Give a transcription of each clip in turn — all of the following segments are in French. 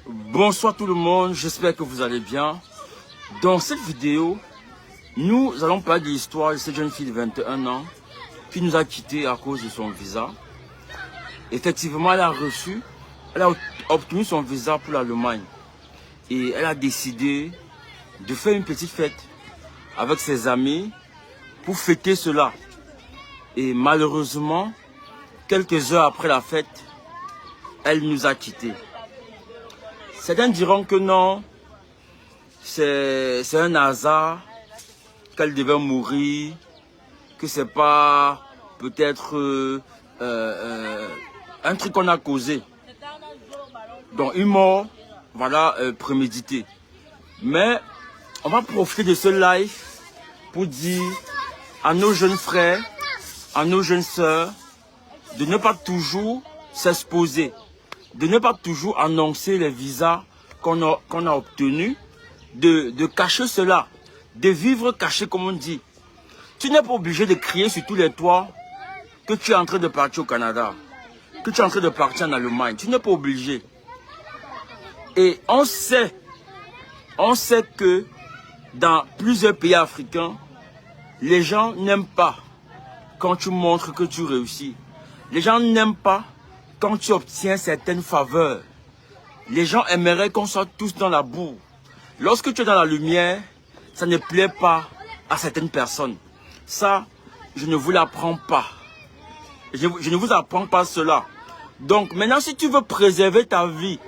Bonsoir tout le monde, j'espère que vous allez bien. Dans cette vidéo, nous allons parler de l'histoire de cette jeune fille de 21 ans qui nous a quittés à cause de son visa. Effectivement, elle a obtenu son visa pour l'Allemagne. Et elle a décidé de faire une petite fête avec ses amis pour fêter cela. Et malheureusement, quelques heures après la fête, elle nous a quittés. Certains diront que non, c'est un hasard, qu'elle devait mourir, que c'est pas peut-être un truc qu'on a causé. Donc une mort, voilà, préméditée. Mais on va profiter de ce live pour dire à nos jeunes frères, à nos jeunes sœurs, de ne pas toujours s'exposer, de ne pas toujours annoncer les visas qu'on a obtenus, de cacher cela, de vivre caché comme on dit. Tu n'es pas obligé de crier sur tous les toits que tu es en train de partir au Canada, que tu es en train de partir en Allemagne. Tu n'es pas obligé. Et on sait que dans plusieurs pays africains, les gens n'aiment pas quand tu montres que tu réussis. Les gens n'aiment pas quand tu obtiens certaines faveurs. Les gens aimeraient qu'on soit tous dans la boue. Lorsque tu es dans la lumière, ça ne plaît pas à certaines personnes. Ça, je ne vous l'apprends pas. Je ne vous apprends pas cela. Donc maintenant, si tu veux préserver ta vie,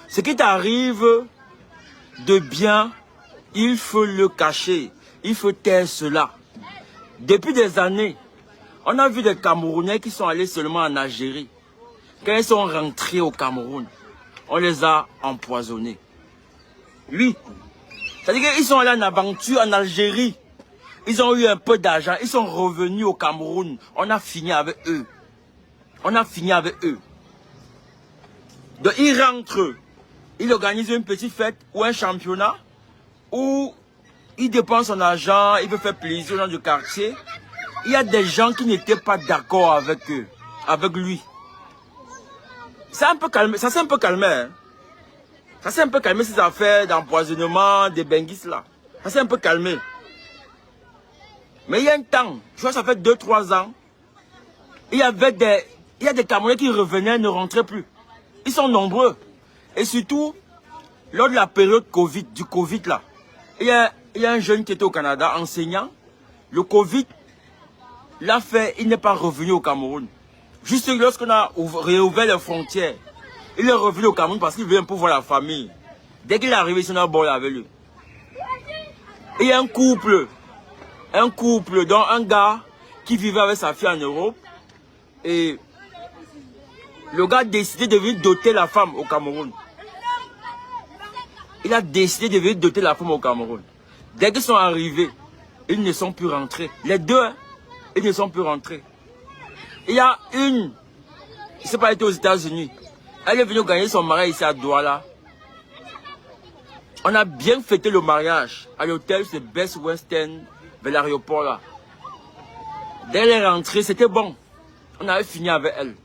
ce qui t'arrive de bien, il faut le cacher. Il faut taire cela. Depuis des années, on a vu des Camerounais qui sont allés seulement en Algérie. Quand ils sont rentrés au Cameroun, on les a empoisonnés. Oui. C'est-à-dire qu'ils sont allés en aventure en Algérie. Ils ont eu un peu d'argent. Ils sont revenus au Cameroun. On a fini avec eux. On a fini avec eux. Donc ils rentrent. Ils organisent une petite fête ou un championnat où ils dépensent son argent. Ils veulent faire plaisir aux gens du quartier. Il y a des gens qui n'étaient pas d'accord avec eux, avec lui. Ça s'est un peu calmé. Ça s'est un peu calmé. Hein? Ça s'est un peu calmé ces affaires d'empoisonnement, des benguis là. Ça s'est un peu calmé. Mais il y a un temps, je crois que ça fait 2-3 ans, il y a des Camerounais qui revenaient et ne rentraient plus. Ils sont nombreux. Et surtout, lors de la période du Covid là, il y a un jeune qui était au Canada, enseignant. Le Covid l'a fait, il n'est pas revenu au Cameroun. Juste lorsqu'on a réouvert les frontières, il est revenu au Cameroun parce qu'il vient pour voir la famille. Dès qu'il est arrivé, il s'en a borné avec lui. Et il y a un couple, dont un gars qui vivait avec sa fille en Europe. Et le gars a décidé de venir doter la femme au Cameroun. Il a décidé de venir doter la femme au Cameroun. Dès qu'ils sont arrivés, ils ne sont plus rentrés. Les deux, hein, ils ne sont plus rentrés. Il y a une, je ne sais pas, elle était aux États-Unis. Elle est venue gagner son mariage ici à Douala. On a bien fêté le mariage à l'hôtel, c'est Best Western, vers l'aéroport là. Dès qu'elle est rentrée, c'était bon. On avait fini avec elle.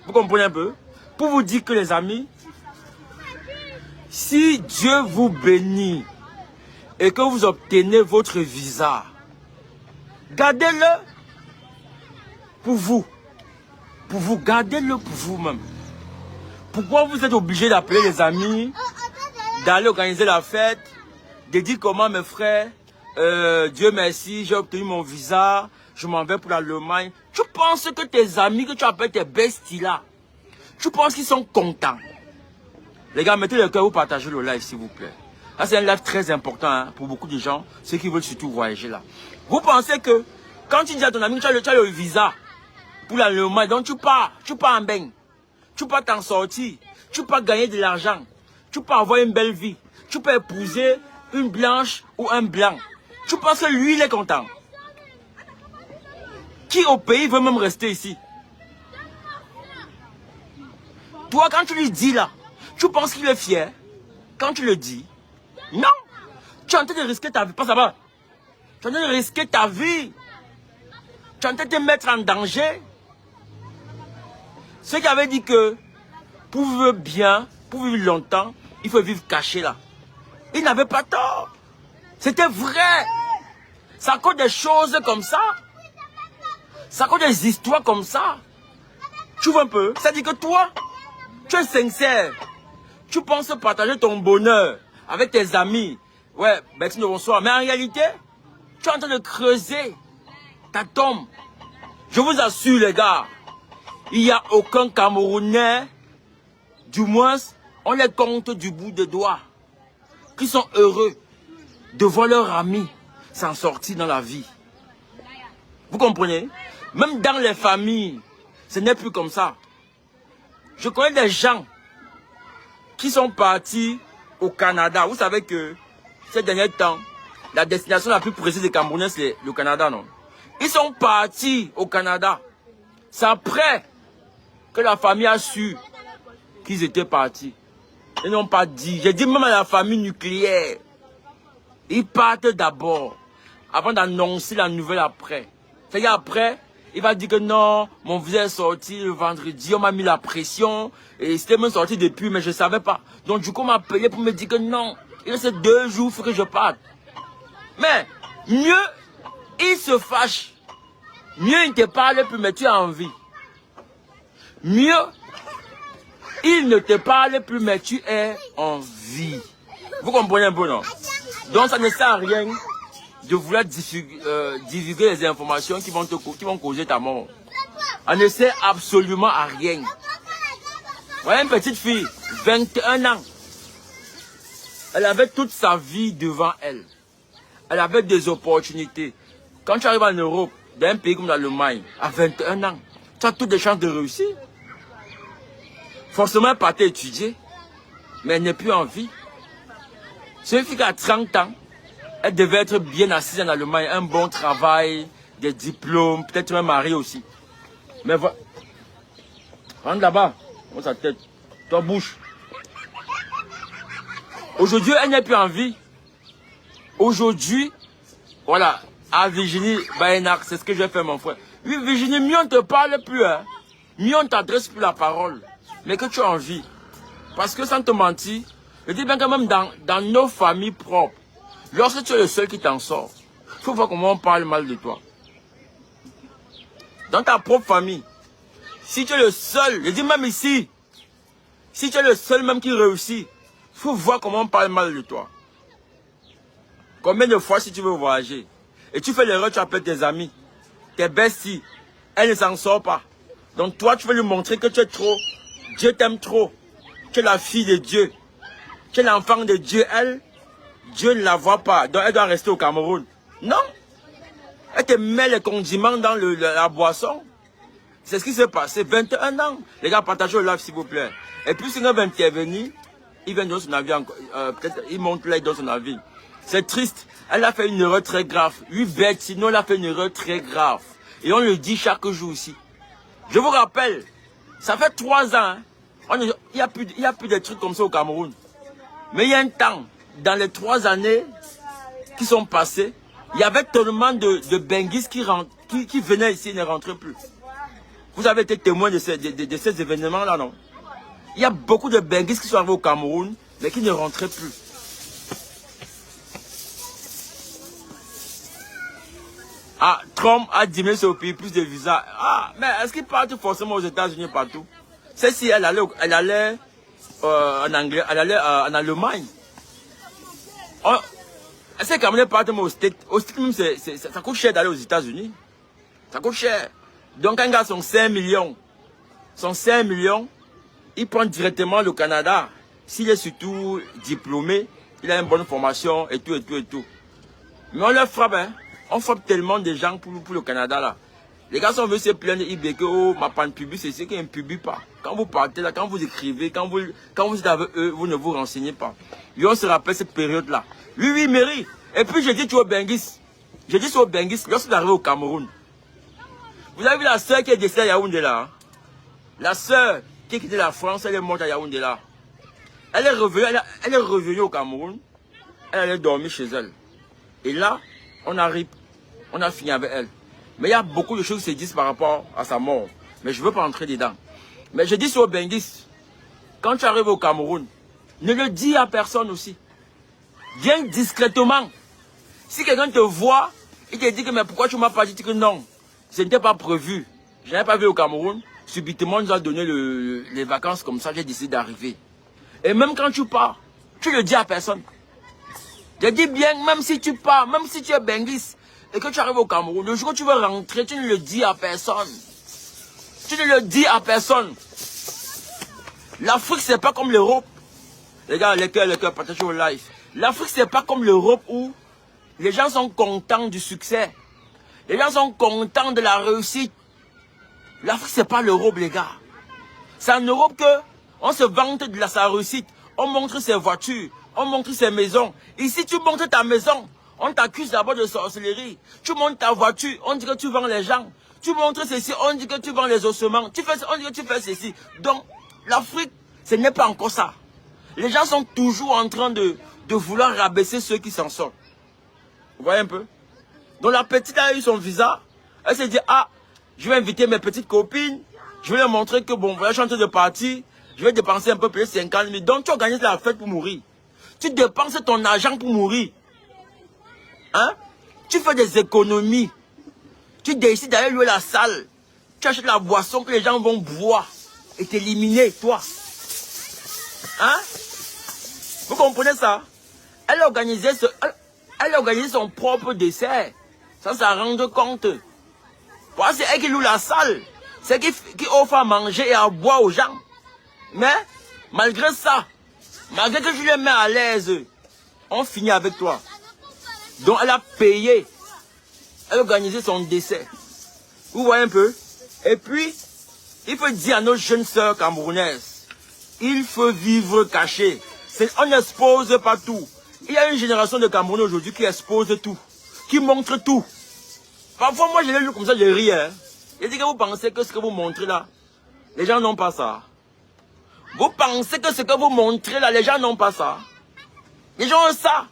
Vous comprenez un peu? Pour vous dire que les amis, si Dieu vous bénit et que vous obtenez votre visa, gardez-le pour vous. Pour vous, gardez-le pour vous-même. Pourquoi vous êtes obligé d'appeler les amis, d'aller organiser la fête, de dire comment mes frères, Dieu merci, j'ai obtenu mon visa, je m'en vais pour l'Allemagne. Tu penses que tes amis que tu appelles tes besties là, tu penses qu'ils sont contents? Les gars, mettez le cœur, vous partagez le live s'il vous plaît. Là, c'est un live très important hein, pour beaucoup de gens, ceux qui veulent surtout voyager là. Vous pensez que quand tu dis à ton ami que tu as le visa pour l'Allemagne, donc tu pars en bain, tu peux t'en sortir, tu peux gagner de l'argent, tu peux avoir une belle vie, tu peux épouser une blanche ou un blanc. Tu penses que lui, il est content? Qui au pays veut même rester ici? Toi, quand tu lui dis là, tu penses qu'il est fier? Quand tu le dis, non! Tu es en train de risquer ta vie, pas ça va. Tu es en train de risquer ta vie. Tu es en train de te mettre en danger. Ceux qui avaient dit que pour vivre bien, pour vivre longtemps, il faut vivre caché là. Il n'avait pas tort. C'était vrai. Ça cause des choses comme ça. Ça cause des histoires comme ça. Tu vois un peu? Ça dit que toi, tu es sincère. Tu penses partager ton bonheur avec tes amis. Ouais, merci de bonsoir. Mais en réalité, tu es en train de creuser ta tombe. Je vous assure les gars, il n'y a aucun Camerounais, du moins, on les compte du bout des doigts, qui sont heureux de voir leur ami s'en sortir dans la vie. Vous comprenez? Même dans les familles, ce n'est plus comme ça. Je connais des gens qui sont partis au Canada. Vous savez que ces derniers temps, la destination la plus précise des Camerounais, c'est le Canada, non? Ils sont partis au Canada. C'est après que la famille a su qu'ils étaient partis. Ils n'ont pas dit. J'ai dit même à la famille nucléaire. Ils partent d'abord, avant d'annoncer la nouvelle après. C'est-à-dire après, il va dire que non, mon frère est sorti le vendredi, on m'a mis la pression, et c'était même sorti depuis, mais je ne savais pas. Donc du coup, on m'a appelé pour me dire que non, il reste 2 jours, il faut que je parte. Mais, mieux, il se fâche. Mieux, il ne te parle plus, mais tu as envie. Mieux, il ne te parle plus, mais tu es en vie. Vous comprenez un peu, non? Donc, ça ne sert à rien de vouloir divulguer les informations qui vont causer ta mort. Ça ne sert absolument à rien. Vous voyez une petite fille, 21 ans. Elle avait toute sa vie devant elle. Elle avait des opportunités. Quand tu arrives en Europe, dans un pays comme l'Allemagne, à 21 ans, tu as toutes les chances de réussir. Forcément, elle partait étudier, mais elle n'est plus en vie. C'est une fille qui a 30 ans. Elle devait être bien assise en Allemagne, un bon travail, des diplômes, peut-être un mari aussi. Mais voilà. Rentre là-bas, monte sa tête. Toi, bouge. Aujourd'hui, elle n'est plus en vie. Aujourd'hui, voilà, à Virginie Baénac, c'est ce que j'ai fait, mon frère. Oui, Virginie, mieux on ne te parle plus, hein. Mieux on ne t'adresse plus la parole. Mais que tu as envie. Parce que sans te mentir, je dis bien quand même dans nos familles propres, lorsque tu es le seul qui t'en sort, il faut voir comment on parle mal de toi. Dans ta propre famille, si tu es le seul, je dis même ici, si tu es le seul même qui réussit, il faut voir comment on parle mal de toi. Combien de fois si tu veux voyager, et tu fais l'erreur, tu appelles tes amis, tes besties, elle ne s'en sort pas. Donc toi, tu veux lui montrer que tu es trop, Dieu t'aime trop, tu es la fille de Dieu, tu es l'enfant de Dieu, elle, Dieu ne la voit pas, donc elle doit rester au Cameroun. Non, elle te met les condiments dans la boisson. C'est ce qui s'est passé, 21 ans. Les gars, partagez le live s'il vous plaît. Et puis, si on va intervenir, il vient donner son avis, peut-être il monte là, il donne son avis. C'est triste, elle a fait une erreur très grave. Lui, bête, sinon elle a fait une erreur très grave. Et on le dit chaque jour aussi. Je vous rappelle, ça fait 3 ans, hein, il n'y a plus de trucs comme ça au Cameroun. Mais il y a un temps, dans les 3 années qui sont passées, il y avait tellement de benguistes qui venaient ici et ne rentraient plus. Vous avez été témoin de ces événements-là, non? Il y a beaucoup de benguistes qui sont arrivés au Cameroun, mais qui ne rentraient plus. Ah, Trump a diminué sur le pays plus de visas. Ah, mais est-ce qu'ils partent forcément aux États-Unis partout? Celle-ci, elle allait en anglais, elle allait en Allemagne. Oh, est-ce que les Camerounais partent aux States? Aux States même, ça coûte cher d'aller aux États-Unis. Ça coûte cher. Donc, un gars, son 5 millions, il prend directement le Canada. S'il est surtout diplômé, il a une bonne formation et tout, et tout, et tout. Mais on leur frappe, hein. On frappe tellement de gens pour le Canada, là. Les gars sont venus se plaindre, ils disent que oh, ma panne publie, c'est ce qu'ils ne publient pas. Quand vous partez là, quand vous écrivez, quand vous êtes avec eux, vous ne vous renseignez pas. Et on se rappelle cette période-là. Oui, mairie. Et puis, je dis, tu es au Benguis. Je dis, tu es au Benguis, lorsque tu arrives au Cameroun. Vous avez vu la soeur qui est décédée à Yaoundé là, hein? La soeur qui a quitté la France, elle est morte à Yaoundé là. Elle est revenue au Cameroun. Elle allait dormir chez elle. Et là, on a fini avec elle. Mais il y a beaucoup de choses qui se disent par rapport à sa mort. Mais je ne veux pas entrer dedans. Mais je dis sur Benguis, quand tu arrives au Cameroun, ne le dis à personne aussi. Viens discrètement. Si quelqu'un te voit, il te dit que mais pourquoi tu m'as pas dit que non, ce n'était pas prévu. Je n'avais pas vu au Cameroun. Subitement, on nous a donné les vacances comme ça, j'ai décidé d'arriver. Et même quand tu pars, tu ne le dis à personne. Je dis bien, même si tu pars, même si tu es benguis et que tu arrives au Cameroun, le jour où tu veux rentrer, tu ne le dis à personne. Tu ne le dis à personne. L'Afrique, c'est pas comme l'Europe. Les gars, les cœurs, partagez au live. L'Afrique, c'est pas comme l'Europe où les gens sont contents du succès. Les gens sont contents de la réussite. L'Afrique, c'est pas l'Europe, les gars. C'est en Europe que on se vante de sa réussite. On montre ses voitures. On montre ses maisons. Ici, tu montres ta maison. On t'accuse d'abord de sorcellerie. Tu montres ta voiture. On dit que tu vends les gens. Tu montres ceci. On dit que tu vends les ossements. On dit que tu fais ceci. Donc, l'Afrique, ce n'est pas encore ça. Les gens sont toujours en train de vouloir rabaisser ceux qui s'en sortent. Vous voyez un peu? Donc, la petite a eu son visa. Elle s'est dit, ah, je vais inviter mes petites copines. Je vais leur montrer que, bon, voilà, je suis en train de partir. Je vais dépenser un peu, peut-être 50 000. Donc, tu organises la fête pour mourir. Tu dépenses ton argent pour mourir. Hein? Tu fais des économies. Tu décides d'aller louer la salle. Tu achètes la boisson que les gens vont boire. Et t'éliminer, toi. Hein? Vous comprenez ça? Elle a organisé son propre dessert. Sans s'en rendre compte. Voilà, c'est elle qui loue la salle. C'est elle qui offre à manger et à boire aux gens. Mais, malgré ça, malgré que je les mets à l'aise, on finit avec toi. Donc, elle a payé. Elle a organisé son décès. Vous voyez un peu? Et puis, il faut dire à nos jeunes sœurs camerounaises, il faut vivre caché. On n'expose pas tout. Il y a une génération de Camerounais aujourd'hui qui expose tout. Qui montre tout. Parfois, moi, je l'ai lu comme ça, je ris. Hein. Je dis que vous pensez que ce que vous montrez là, les gens n'ont pas ça. Vous pensez que ce que vous montrez là, les gens n'ont pas ça. Les gens ont ça.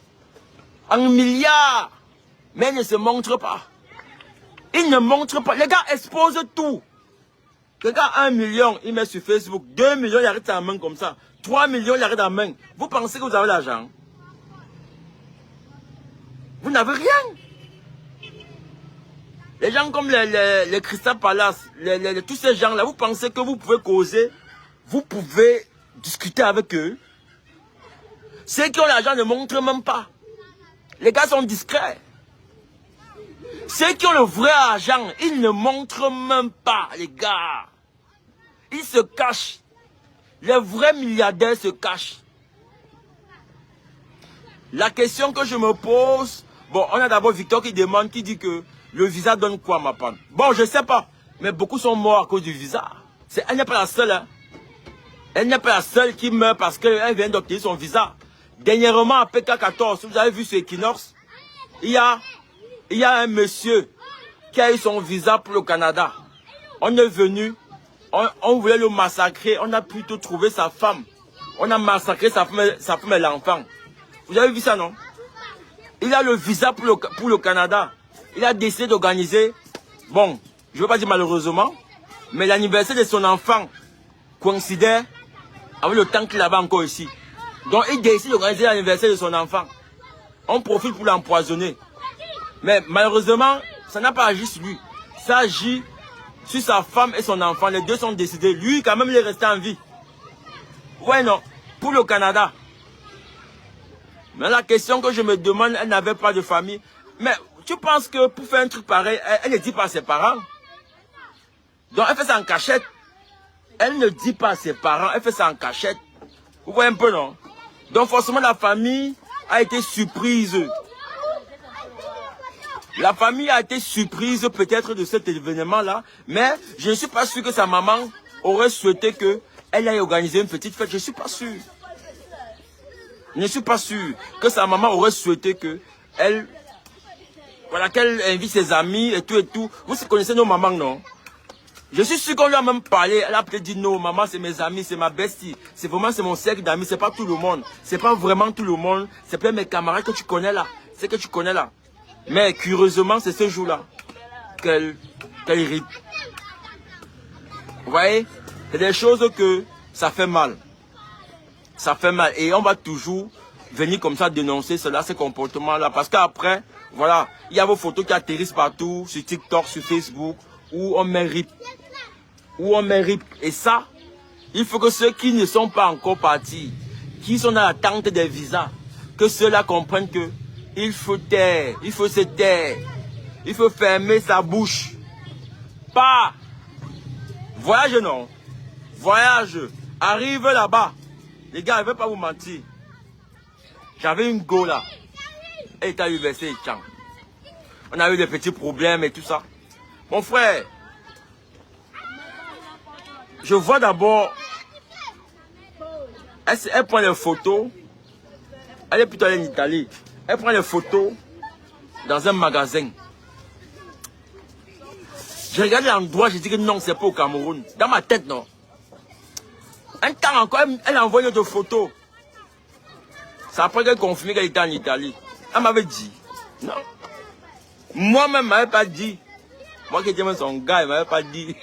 En milliards. Mais ils ne se montrent pas. Ils ne montrent pas. Les gars exposent tout. Le gars a 1 million, il met sur Facebook. 2 millions, il arrête sa main comme ça. 3 millions, il arrête sa main. Vous pensez que vous avez l'argent? Vous n'avez rien. Les gens comme les Crystal Palace, tous ces gens-là, vous pensez que vous pouvez causer, vous pouvez discuter avec eux. Ceux qui ont l'argent ne montrent même pas. Les gars sont discrets. Ceux qui ont le vrai argent, ils ne montrent même pas, les gars. Ils se cachent. Les vrais milliardaires se cachent. La question que je me pose, bon, on a d'abord Victor qui demande, qui dit que le visa donne quoi, ma panne? Bon, je ne sais pas, mais beaucoup sont morts à cause du visa. Elle n'est pas la seule, hein. Elle n'est pas la seule qui meurt parce qu'elle vient d'obtenir son visa. Dernièrement, à PK14, vous avez vu ce Equinox, il y a un monsieur qui a eu son visa pour le Canada. On est venu, on voulait le massacrer, on a plutôt trouvé sa femme. On a massacré sa femme et l'enfant. Vous avez vu ça, non? Il a le visa pour le Canada. Il a décidé d'organiser, bon, je ne veux pas dire malheureusement, mais l'anniversaire de son enfant coïncidait avec le temps qu'il avait encore ici. Donc il décide d'organiser l'anniversaire de son enfant. On profite pour l'empoisonner. Mais malheureusement, ça n'a pas agi sur lui. Ça agit sur sa femme et son enfant. Les deux sont décédés. Lui, quand même, il est resté en vie. Ouais, non. Pour le Canada. Mais la question que je me demande, elle n'avait pas de famille. Mais tu penses que pour faire un truc pareil, elle ne dit pas à ses parents? Donc elle fait ça en cachette. Elle ne dit pas à ses parents, elle fait ça en cachette. Vous voyez un peu, non? Donc forcément, la famille a été surprise. La famille a été surprise peut-être de cet événement-là, mais je ne suis pas sûr que sa maman aurait souhaité qu'elle aille organiser une petite fête. Je ne suis pas sûr. Je ne suis pas sûr que sa maman aurait souhaité qu'elle invite ses amis et tout et tout. Vous connaissez nos mamans, non? Je suis sûr qu'on lui a même parlé. Elle a peut-être dit non, maman, c'est mes amis, c'est ma bestie. C'est mon cercle d'amis, c'est pas tout le monde. C'est pas vraiment tout le monde. C'est plein mes camarades que tu connais là. C'est que tu connais là. Mais curieusement, c'est ce jour-là qu'elle irrite. Vous voyez? C'est des choses que ça fait mal. ça fait mal. Et on va toujours venir comme ça dénoncer cela, ces comportements-là. Parce qu'après, voilà, il y a vos photos qui atterrissent partout, sur TikTok, sur Facebook, où on met RIP. Où on met RIP. Et ça, il faut que ceux qui ne sont pas encore partis, qui sont dans l'attente des visas, que ceux-là comprennent que il faut taire, il faut se taire, il faut fermer sa bouche. Pas voyage, non. Voyage. Arrive là-bas. Les gars, je ne vais pas vous mentir. J'avais une go là. Elle était à l'université de Tchang. On a eu des petits problèmes et tout ça. Mon frère, je vois d'abord, elle prend les photos. Elle est plutôt allée en Italie. Elle prend les photos dans un magasin. Je regarde l'endroit, je dis que non, c'est pas au Cameroun. Dans ma tête, non. Un temps encore, elle a envoyé d'autres photos. C'est après qu'elle a confirmé qu'elle était en Italie. Elle m'avait dit. Non. Moi-même, elle ne m'avait pas dit. Moi qui étais même son gars, elle ne m'avait pas dit.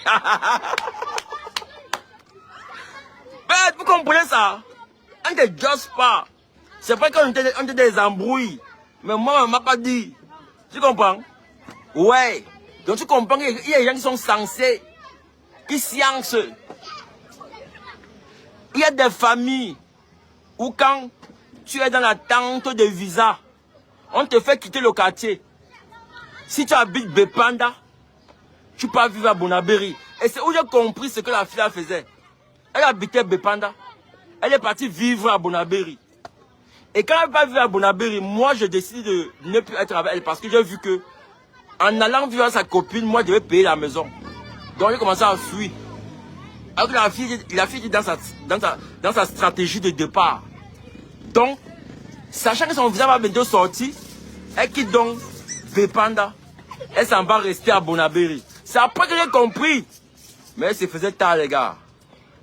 Mais vous comprenez ça? On ne te josse pas. C'est vrai qu'on était des embrouilles. Mais moi, elle ne m'a pas dit. Tu comprends? Ouais. Donc tu comprends qu'il y a des gens qui sont censés, qui sciencent. Il y a des familles où quand tu es dans l'attente de visa, on te fait quitter le quartier. Si tu habites Bepanda, tu peux vivre à Bonaberi. Et c'est où j'ai compris ce que la fille faisait. Elle habitait Bepanda. Elle est partie vivre à Bonaberi. Et quand elle va vivre à Bonaberi, moi je décide de ne plus être avec elle parce que j'ai vu que en allant vivre avec sa copine, moi je devais payer la maison. Donc j'ai commencé à fuir. Alors que la fille est dans sa stratégie de départ. Donc, sachant que son visa va bientôt sortir, elle quitte donc Bepanda. Elle s'en va rester à Bonaberi. C'est après que j'ai compris. Mais elle se faisait tard, les gars.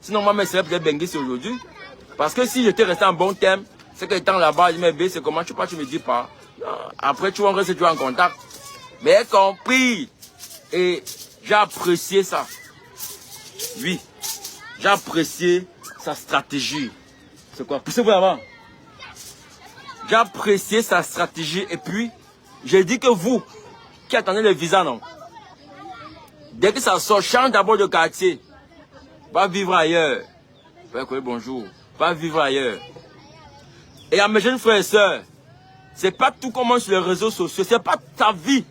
Sinon, moi, je serais peut-être bengué aujourd'hui. Parce que si j'étais resté en bon terme, c'est que étant là-bas, je me dis, c'est comment tu pars, tu me dis pas. Non, après, tu vas rester toujours en contact. Mais elle a compris. Et j'ai apprécié ça. Oui. J'ai apprécié sa stratégie. C'est quoi? Poussez-vous avant. J'ai apprécié sa stratégie. Et puis, j'ai dit que vous, qui attendez le visa, non. Dès que ça sort, change d'abord de quartier. Va vivre ailleurs. Bonjour. Va vivre ailleurs. Et à mes jeunes frères et sœurs, c'est pas tout comment sur les réseaux sociaux. C'est pas ta vie.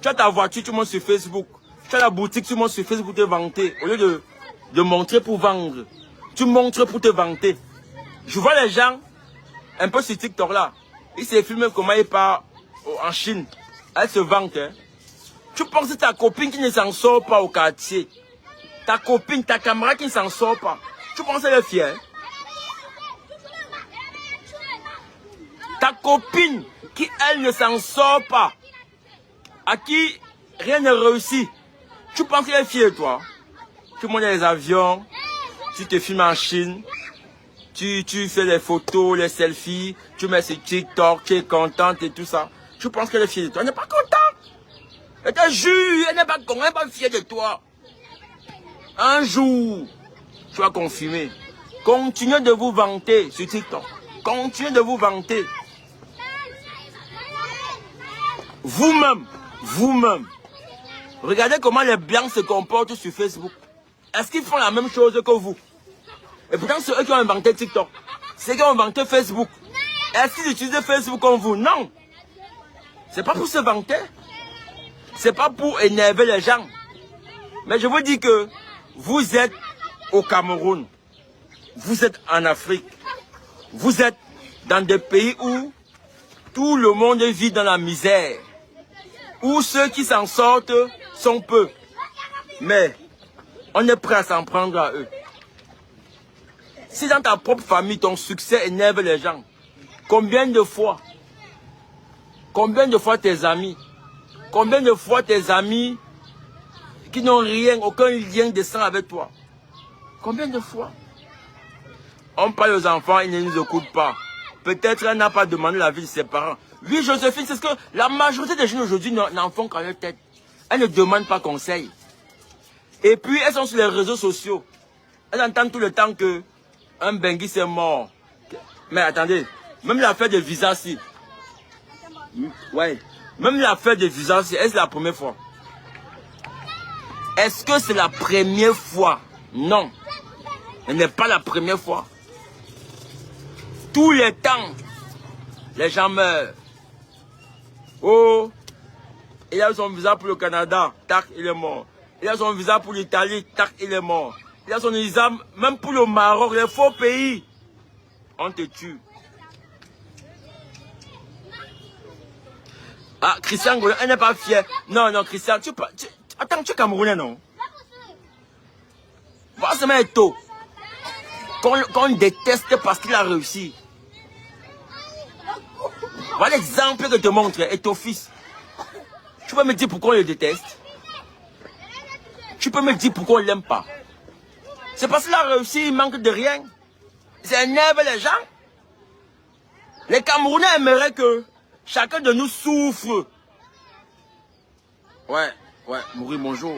Tu as ta voiture, tu montes sur Facebook. Tu as la boutique, tu montes sur Facebook pour te vanter. Au lieu de montrer pour vendre. Tu montres pour te vanter. Je vois les gens, un peu sur TikTok là. Ils se filment comment ils partent en Chine. Elle se vante. Hein. Tu penses que ta copine qui ne s'en sort pas au quartier. Ta copine, ta camarade qui ne s'en sort pas. Tu penses qu'elle est fière. Ta copine qui, elle, ne s'en sort pas. À qui rien ne réussit. Tu penses qu'elle est fière, toi. Tu montes les avions. Tu te filmes en Chine. Tu fais les photos, les selfies. Tu mets sur TikTok. Tu es contente et tout ça. Tu penses qu'elle est fière de toi. Elle n'est pas contente. Elle te jure. Elle n'est pas contente. Elle n'est pas fière de toi. Un jour, tu vas confirmer. Continuez de vous vanter sur TikTok. Continuez de vous vanter. Vous-même. Regardez comment les blancs se comportent sur Facebook. Est-ce qu'ils font la même chose que vous? Et pourtant, c'est eux qui ont inventé TikTok. C'est eux qui ont inventé Facebook. Est-ce qu'ils utilisent Facebook comme vous? Non. C'est pas pour se vanter. C'est pas pour énerver les gens. Mais je vous dis que vous êtes au Cameroun. Vous êtes en Afrique. Vous êtes dans des pays où tout le monde vit dans la misère. Où ceux qui s'en sortent sont peu. Mais on est prêt à s'en prendre à eux. Si dans ta propre famille, ton succès énerve les gens, combien de fois tes amis qui n'ont rien, aucun lien de sang avec toi, combien de fois on parle aux enfants, ils ne nous écoutent pas. Peut-être elle n'a pas demandé l'avis de ses parents. Oui, Joséphine, c'est ce que la majorité des jeunes aujourd'hui n'en font qu'à leur tête. Elles ne demandent pas conseil. Et puis, elles sont sur les réseaux sociaux. Elles entendent tout le temps que un Bengui c'est mort. Mais attendez, même l'affaire de visa, si. Ouais. Même l'affaire de visa, si. Est-ce la première fois? Est-ce que c'est la première fois? Non. Ce n'est pas la première fois. Tous les temps, les gens meurent. Oh, il a son visa pour le Canada, tac, il est mort. Il a son visa pour l'Italie, tac, il est mort. Il a son visa même pour le Maroc, les faux pays. On te tue. Ah, Christian Goulin, elle n'est pas fière. Non, non, Christian, attends, tu es Camerounais, non? Voilà, c'est même tôt. Qu'on déteste parce qu'il a réussi. Voilà l'exemple que je te montre, et ton fils. Tu peux me dire pourquoi on le déteste? Tu peux me dire pourquoi on ne l'aime pas? C'est parce qu'il a réussi, il manque de rien. Ça énerve les gens. Les Camerounais aimeraient que chacun de nous souffre. Ouais, mourir, bonjour.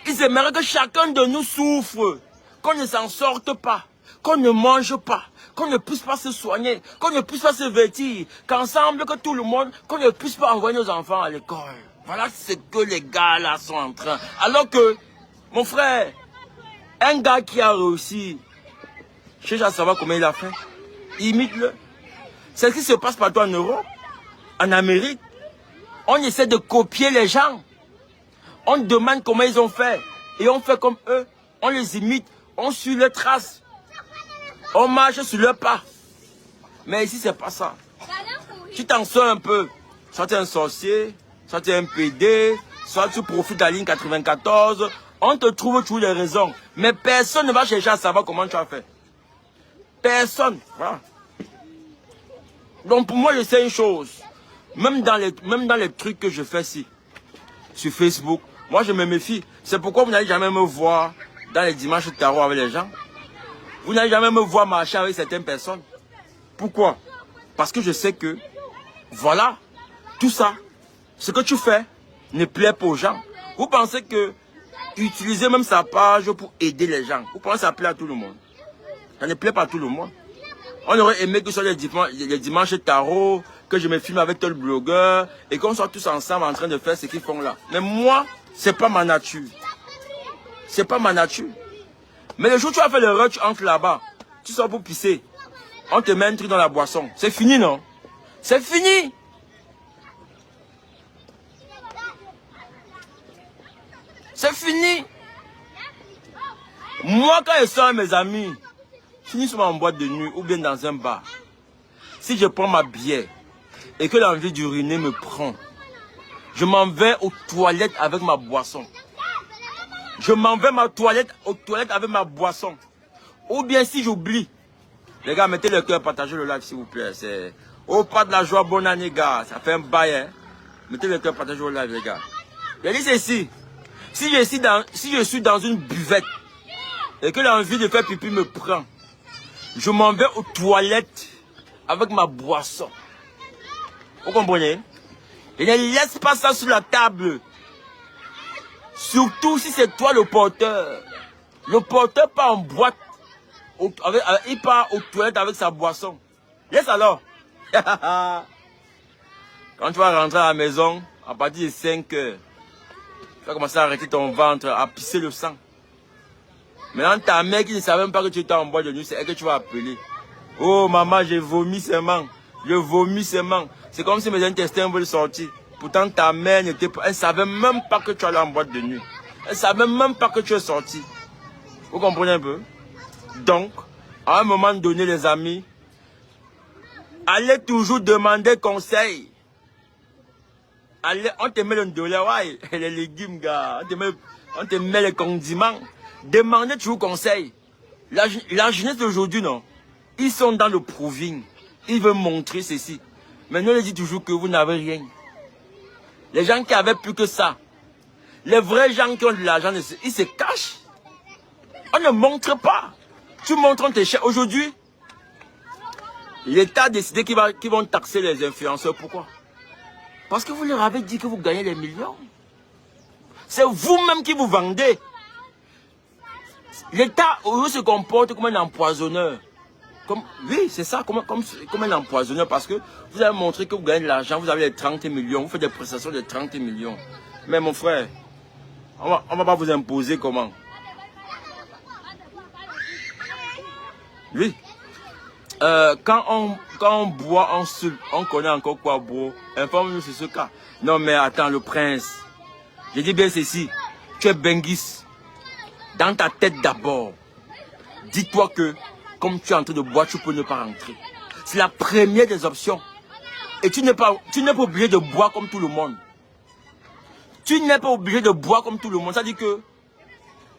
Ils aimeraient que chacun de nous souffre. Qu'on ne s'en sorte pas. Qu'on ne mange pas. Qu'on ne puisse pas se soigner. Qu'on ne puisse pas se vêtir. Qu'ensemble, que tout le monde, qu'on ne puisse pas envoyer nos enfants à l'école. Voilà ce que les gars là sont en train. Alors que, mon frère, un gars qui a réussi, je cherche à savoir comment il a fait. Imite-le. C'est ce qui se passe partout en Europe, en Amérique. On essaie de copier les gens. On demande comment ils ont fait. Et on fait comme eux. On les imite. On suit leurs traces. On marche sur leurs pas. Mais ici, c'est pas ça. Tu t'en sors un peu. Soit tu es un sorcier, soit tu es un PD, soit tu profites de la ligne 94. On te trouve toujours les raisons. Mais personne ne va chercher à savoir comment tu as fait. Personne. Voilà. Donc pour moi, je sais une chose. Même dans les trucs que je fais ici, sur Facebook, moi je me méfie. C'est pourquoi vous n'allez jamais me voir dans les dimanches de tarot avec les gens. Vous n'allez jamais me voir marcher avec certaines personnes. Pourquoi? Parce que je sais que, voilà, tout ça, ce que tu fais ne plaît pas aux gens. Vous pensez que utiliser même sa page pour aider les gens, vous pensez que ça plaît à tout le monde? Ça ne plaît pas à tout le monde. On aurait aimé que ce soit les dimanches de tarot, que je me filme avec tel blogueur et qu'on soit tous ensemble en train de faire ce qu'ils font là. Mais moi, c'est pas ma nature. C'est pas ma nature. Mais le jour où tu as fait l'erreur, tu entres là-bas, tu sors pour pisser, on te met un truc dans la boisson. C'est fini, non? C'est fini! C'est fini! Moi, quand je sors avec mes amis, finis souvent en boîte de nuit ou bien dans un bar. Si je prends ma bière et que l'envie d'uriner me prend, je m'en vais aux toilettes avec ma boisson. Je m'en vais aux toilettes avec ma boisson. Ou bien si j'oublie, les gars, mettez le cœur, partagez le live s'il vous plaît. C'est oh, pas de la joie, bonne année, gars. Ça fait un bail, hein. Mettez le cœur, partagez le live, les gars. Je dis ceci. Si je suis dans une buvette et que l'envie de faire pipi me prend, je m'en vais aux toilettes avec ma boisson. Vous comprenez? Et ne laisse pas ça sur la table. Surtout si c'est toi le porteur. Le porteur part en boîte. Il part aux toilettes avec sa boisson. Laisse alors. Quand tu vas rentrer à la maison, à partir de 5 heures, tu vas commencer à arrêter ton ventre, à pisser le sang. Maintenant, ta mère qui ne savait même pas que tu étais en boîte de nuit, c'est elle que tu vas appeler. Oh maman, j'ai vomi seulement. Je vomis seulement. C'est comme si mes intestins veulent sortir. Pourtant, ta mère n'était pas... Elle ne savait même pas que tu allais en boîte de nuit. Elle ne savait même pas que tu es sorti. Vous comprenez un peu? Donc, à un moment donné, les amis, allez toujours demander conseil. Allez, on te met le dollar, ouais, les légumes, gars. On te met les condiments. Demandez toujours conseil. La jeunesse d'aujourd'hui, non. Ils sont dans le proving. Ils veulent montrer ceci. Mais nous, on leur dit toujours que vous n'avez rien. Les gens qui avaient plus que ça, les vrais gens qui ont de l'argent, ils se cachent. On ne montre pas. Tu montres tes chèques. Aujourd'hui, l'État a décidé qu'ils vont taxer les influenceurs. Pourquoi? Parce que vous leur avez dit que vous gagnez des millions. C'est vous-même qui vous vendez. L'État, se comporte comme un empoisonneur. Oui, c'est ça, comme un empoisonneur, parce que vous avez montré que vous gagnez de l'argent, vous avez les 30 millions, vous faites des prestations de 30 millions. Mais mon frère, on va pas vous imposer comment. Oui. Quand on boit, on connaît encore quoi boire. Informe-nous sur ce cas. Non mais attends, le prince. Je dis bien ceci. Tu es Benguis. Dans ta tête d'abord. Dis-toi que, comme tu es en train de boire, tu peux ne pas rentrer. C'est la première des options. Et tu n'es pas obligé de boire comme tout le monde. Tu n'es pas obligé de boire comme tout le monde. Ça dit que,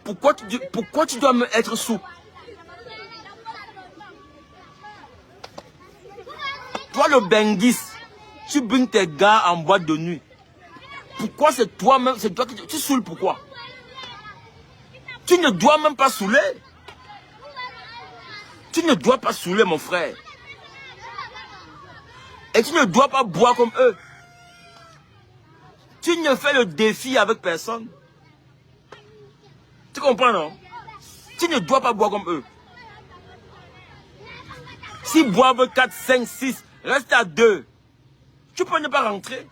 pourquoi tu dois être sous? Toi le Benguis, tu bringes tes gars en boîte de nuit. Pourquoi c'est toi-même, c'est toi qui tu saoules pourquoi? Tu ne dois même pas saouler. Tu ne dois pas saouler mon frère. Et tu ne dois pas boire comme eux. Tu ne fais le défi avec personne. Tu comprends non? Tu ne dois pas boire comme eux. S'ils boivent 4, 5, 6, reste à 2. Tu peux ne pas rentrer.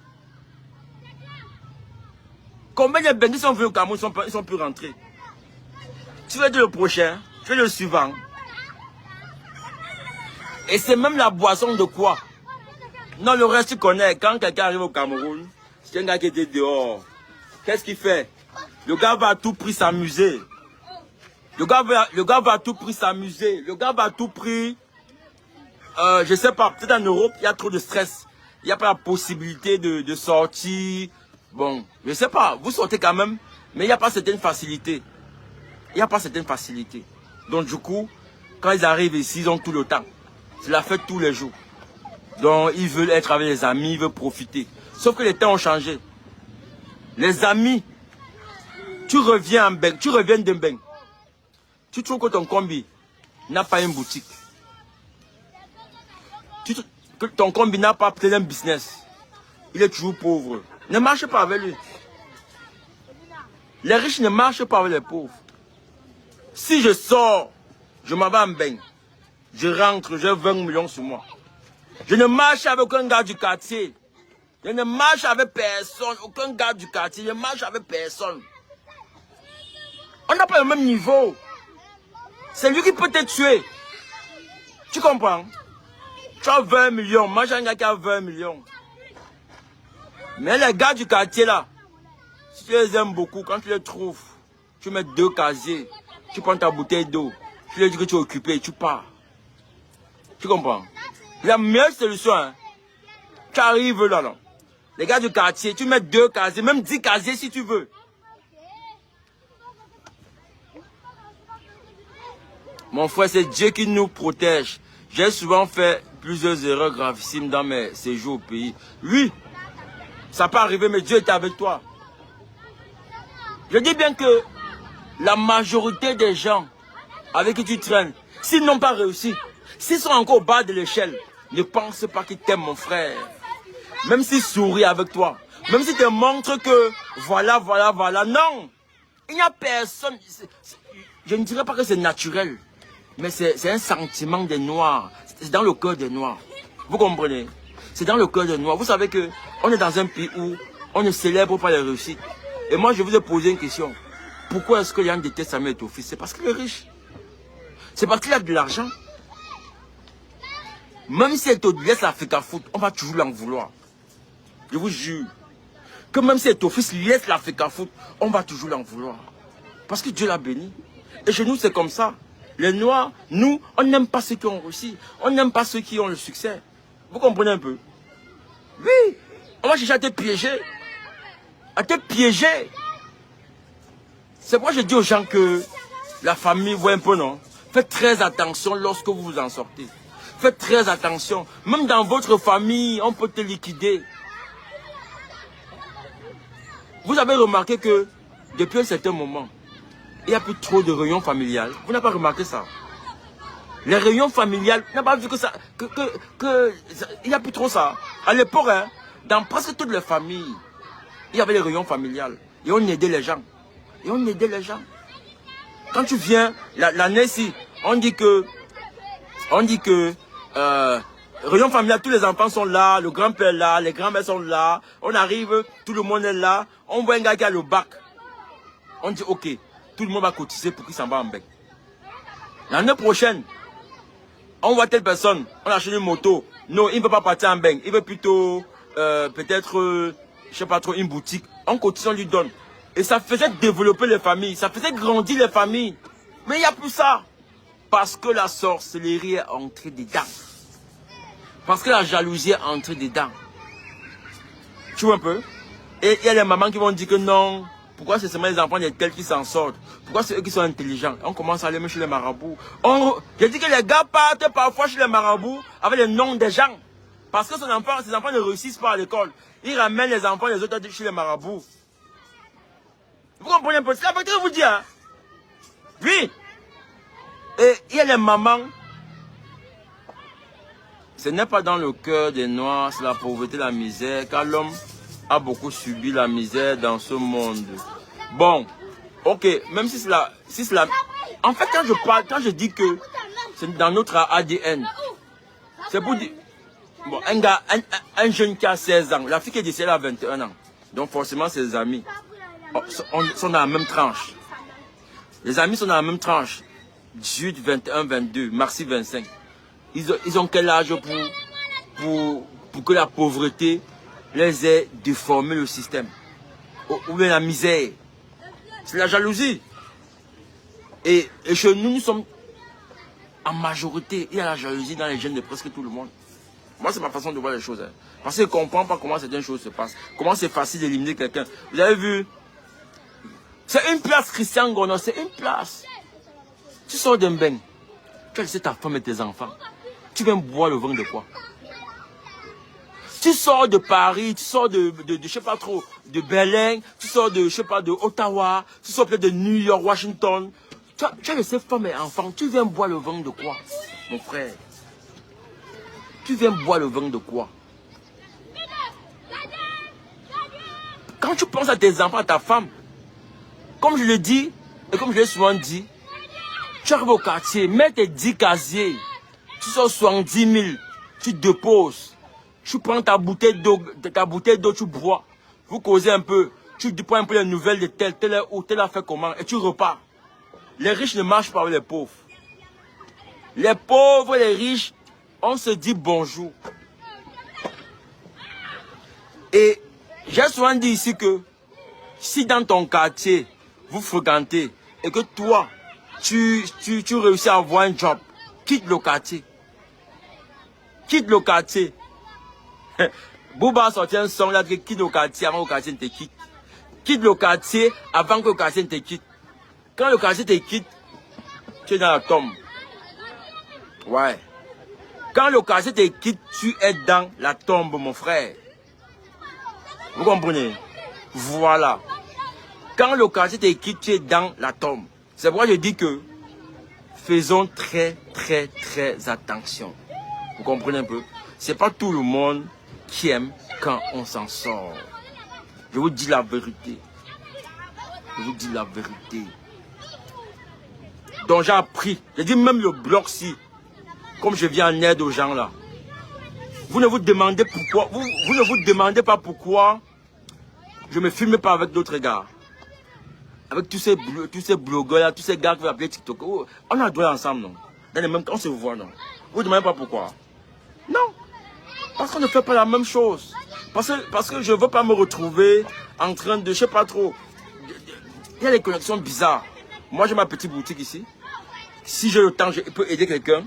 Combien de Benguis sont venus au Cameroun, ils sont plus rentrés. Tu vas dire le prochain, tu fais le suivant. Et c'est même la boisson de quoi? Non, le reste tu connais. Quand quelqu'un arrive au Cameroun, c'est un gars qui était dehors. Qu'est-ce qu'il fait? Le gars va à tout prix s'amuser. Le gars va à tout prix s'amuser. Le gars va à tout prix... je sais pas, peut-être en Europe, il y a trop de stress. Il n'y a pas la possibilité de sortir. Bon, je sais pas, vous sortez quand même, mais il n'y a pas certaine facilité. Il n'y a pas certaine facilité. Donc du coup, quand ils arrivent ici, ils ont tout le temps. C'est la fête tous les jours. Donc ils veulent être avec les amis, ils veulent profiter. Sauf que les temps ont changé. Les amis, tu reviens d'un bain. Tu trouves que ton combi n'a pas une boutique. Que ton combi n'a pas peut-être un business. Il est toujours pauvre. Ne marche pas avec lui. Les riches ne marchent pas avec les pauvres. Si je sors, je m'en vais en bain. Je rentre, j'ai 20 millions sur moi. Je ne marche avec aucun gars du quartier. Je ne marche avec personne. Aucun gars du quartier. Je ne marche avec personne. On n'a pas le même niveau. C'est lui qui peut te tuer. Tu comprends? Tu as 20 millions. Moi, j'ai un gars qui a 20 millions. Mais les gars du quartier là, si tu les aimes beaucoup, quand tu les trouves, tu mets 2 casiers, tu prends ta bouteille d'eau, tu leur dis que tu es occupé, tu pars. Tu comprends? La meilleure solution, hein, tu arrives là, là. Les gars du quartier, tu mets 2 casiers, même 10 casiers si tu veux. Mon frère, c'est Dieu qui nous protège. J'ai souvent fait plusieurs erreurs gravissimes dans mes séjours au pays. Oui, ça peut arriver, mais Dieu est avec toi. Je dis bien que la majorité des gens avec qui tu traînes, s'ils n'ont pas réussi, s'ils sont encore au bas de l'échelle, ne pense pas qu'ils t'aiment, mon frère. Même s'ils sourient avec toi, même s'ils te montrent que voilà, voilà, voilà. Non, il n'y a personne. Je ne dirais pas que c'est naturel, mais c'est un sentiment des Noirs. C'est dans le cœur des Noirs. Vous comprenez? C'est dans le cœur des Noirs. Vous savez que on est dans un pays où on ne célèbre pas les réussites. Et moi, je vous ai posé une question. Pourquoi est-ce que Yann déteste Samuel Eto'o? C'est parce qu'il est riche. C'est parce qu'il a de l'argent. Même si Eto'o laisse l'Africa Foot, on va toujours l'en vouloir. Je vous jure. Que même si Eto'o laisse l'Africa Foot, on va toujours l'en vouloir. Parce que Dieu l'a béni. Et chez nous, c'est comme ça. Les Noirs, nous, on n'aime pas ceux qui ont réussi. On n'aime pas ceux qui ont le succès. Vous comprenez un peu? Oui. On va chercher à te piéger. À te piéger. C'est pourquoi je dis aux gens que la famille, voit un peu, non? Faites très attention lorsque vous vous en sortez. Faites très attention. Même dans votre famille, on peut te liquider. Vous avez remarqué que depuis un certain moment, il n'y a plus trop de réunions familiales. Vous n'avez pas remarqué ça? Les réunions familiales, vous n'avez pas vu que ça, il n'y a plus trop ça. À l'époque, hein, dans presque toutes les familles, il y avait les réunions familiales. Et on aidait les gens. Et on aidait les gens. Quand tu viens, l'année-ci, on dit que On dit que réunion familiale, tous les enfants sont là, le grand-père est là, les grands-mères sont là. On arrive, tout le monde est là. On voit un gars qui a le bac. On dit ok, tout le monde va cotiser pour qu'il s'en va en bec. L'année prochaine, on voit telle personne, on achète une moto. Non, il ne veut pas partir en bec. Il veut plutôt peut-être, je sais pas trop, une boutique. On cotise, on lui donne. Et ça faisait développer les familles, ça faisait grandir les familles. Mais il n'y a plus ça. Parce que la sorcellerie est entrée dedans. Parce que la jalousie est entrée dedans. Tu vois un peu? Et il y a les mamans qui vont dire que non. Pourquoi c'est seulement les enfants des tels qui s'en sortent? Pourquoi c'est eux qui sont intelligents? On commence à aller même chez les marabouts. J'ai dit que les gars partent parfois chez les marabouts avec les noms des gens. Parce que ces enfants ne réussissent pas à l'école. Ils ramènent les enfants des autres chez les marabouts. Vous comprenez un peu? C'est la vérité que je vous dis. Hein? Oui. Et il y a les mamans. Ce n'est pas dans le cœur des Noirs, c'est la pauvreté, la misère, car l'homme a beaucoup subi la misère dans ce monde. Bon, ok, même si c'est la... En fait, quand je dis que c'est dans notre ADN, c'est pour dire... Bon, un jeune qui a 16 ans, la fille qui est décédée à 21 ans, donc forcément ses amis sont dans la même tranche. Les amis sont dans la même tranche. 18, 21, 22, maxi 25. Ils ont quel âge pour que la pauvreté les ait déformé le système? Ou bien la misère. C'est la jalousie. Et chez nous, nous sommes en majorité. Il y a la jalousie dans les jeunes de presque tout le monde. Moi, c'est ma façon de voir les choses. Hein. Parce que je ne comprends pas comment certaines choses se passent. Comment c'est facile d'éliminer quelqu'un. Vous avez vu? C'est une place, Christian Gono, c'est une place. Tu sors d'un bain. Tu as laissé ta femme et tes enfants. Tu viens boire le vin de quoi? Tu sors de Paris, tu sors de je sais pas trop, de Berlin, tu sors de, je sais pas, de Ottawa, tu sors peut-être de New York, Washington. Tu as laissé femme et enfants. Tu viens boire le vin de quoi, mon frère? Tu viens boire le vin de quoi? Quand tu penses à tes enfants, à ta femme, comme je le dis, et comme je l'ai souvent dit, tu arrives au quartier, mets tes 10 casiers, tu sors 70 000, tu déposes, tu prends ta bouteille d'eau, tu bois, vous causez un peu, tu prends un peu les nouvelles de tel ou tel a fait comment, et tu repars. Les riches ne marchent pas avec les pauvres. Les pauvres et les riches, on se dit bonjour. Et j'ai souvent dit ici que si dans ton quartier, vous fréquentez et que toi, tu réussis à avoir un job, quitte le quartier. Quitte le quartier. Bouba a sorti un son là, quitte le quartier avant que le quartier ne te quitte. Quitte le quartier avant que le quartier ne te quitte. Quand le quartier te quitte, tu es dans la tombe. Ouais. Quand le quartier te quitte, tu es dans la tombe, mon frère. Vous comprenez? Voilà. Quand le quartier te quitte, tu es dans la tombe. C'est pourquoi je dis que faisons très attention. Vous comprenez un peu? C'est pas tout le monde qui aime quand on s'en sort. Je vous dis la vérité. Je vous dis la vérité. Donc j'ai appris. J'ai dit même le blog-ci. Comme je viens en aide aux gens là. Vous ne vous demandez pourquoi. Vous ne vous demandez pas pourquoi je ne me filme pas avec d'autres gars. Avec tous ces blogueurs là, tous ces gars qui vont appeler TikTok. On a joué ensemble, non? Dans les mêmes temps, on se voit, non? Vous ne demandez pas pourquoi? Non. Parce qu'on ne fait pas la même chose. Parce que je ne veux pas me retrouver en train de, je sais pas trop. Il y a des connexions bizarres. Moi, j'ai ma petite boutique ici. Si j'ai le temps, je peux aider quelqu'un.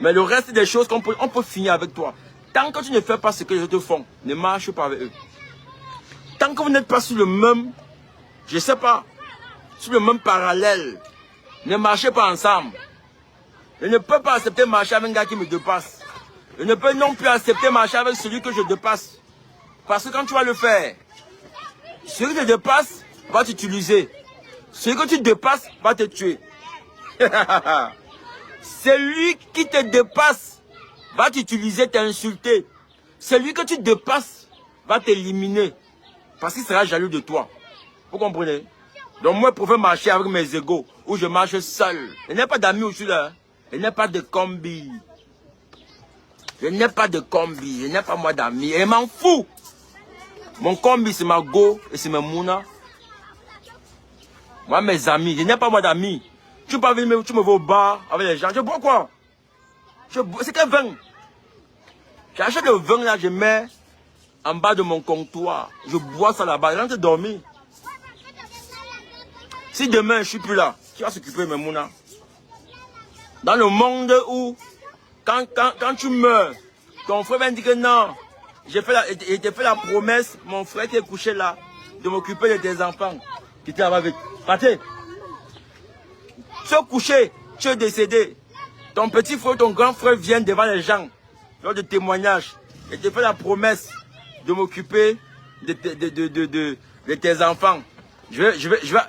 Mais le reste des choses, on peut finir avec toi. Tant que tu ne fais pas ce que les autres font, ne marche pas avec eux. Tant que vous n'êtes pas sur le même, je ne sais pas, sur le même parallèle, ne marchez pas ensemble. Je ne peux pas accepter de marcher avec un gars qui me dépasse. Je ne peux non plus accepter de marcher avec celui que je dépasse. Parce que quand tu vas le faire, celui qui te dépasse va t'utiliser. Celui que tu dépasses va te tuer. Celui qui te dépasse va t'utiliser, t'insulter. Celui que tu dépasses va t'éliminer. Parce qu'il sera jaloux de toi. Vous comprenez? Donc moi, je préfère marcher avec mes égos. Ou je marche seul. Je n'ai pas d'amis aussi là. Je n'ai pas de combi. Je n'ai pas de combi. Je n'ai pas moi d'amis. Et m'en fous. Mon combi, c'est ma go et c'est mes mouna. Moi, mes amis, je n'ai pas moi d'amis. Tu peux pas venir, tu me vois au bar avec les gens. Je bois quoi? C'est quel vin? J'achète le vin là, je mets en bas de mon comptoir. Je bois ça là-bas. J'entre dormir. Si demain je suis plus là, qui va s'occuper de mes mouna? Dans le monde où, quand tu meurs, ton frère va dire que non, j'ai fait la promesse, mon frère qui est couché là, de m'occuper de tes enfants, qui étaient là-bas avec. Partez. Tu es couché, tu es décédé. Ton petit frère, ton grand frère viennent devant les gens, lors de témoignages, et te fait la promesse de m'occuper de tes enfants.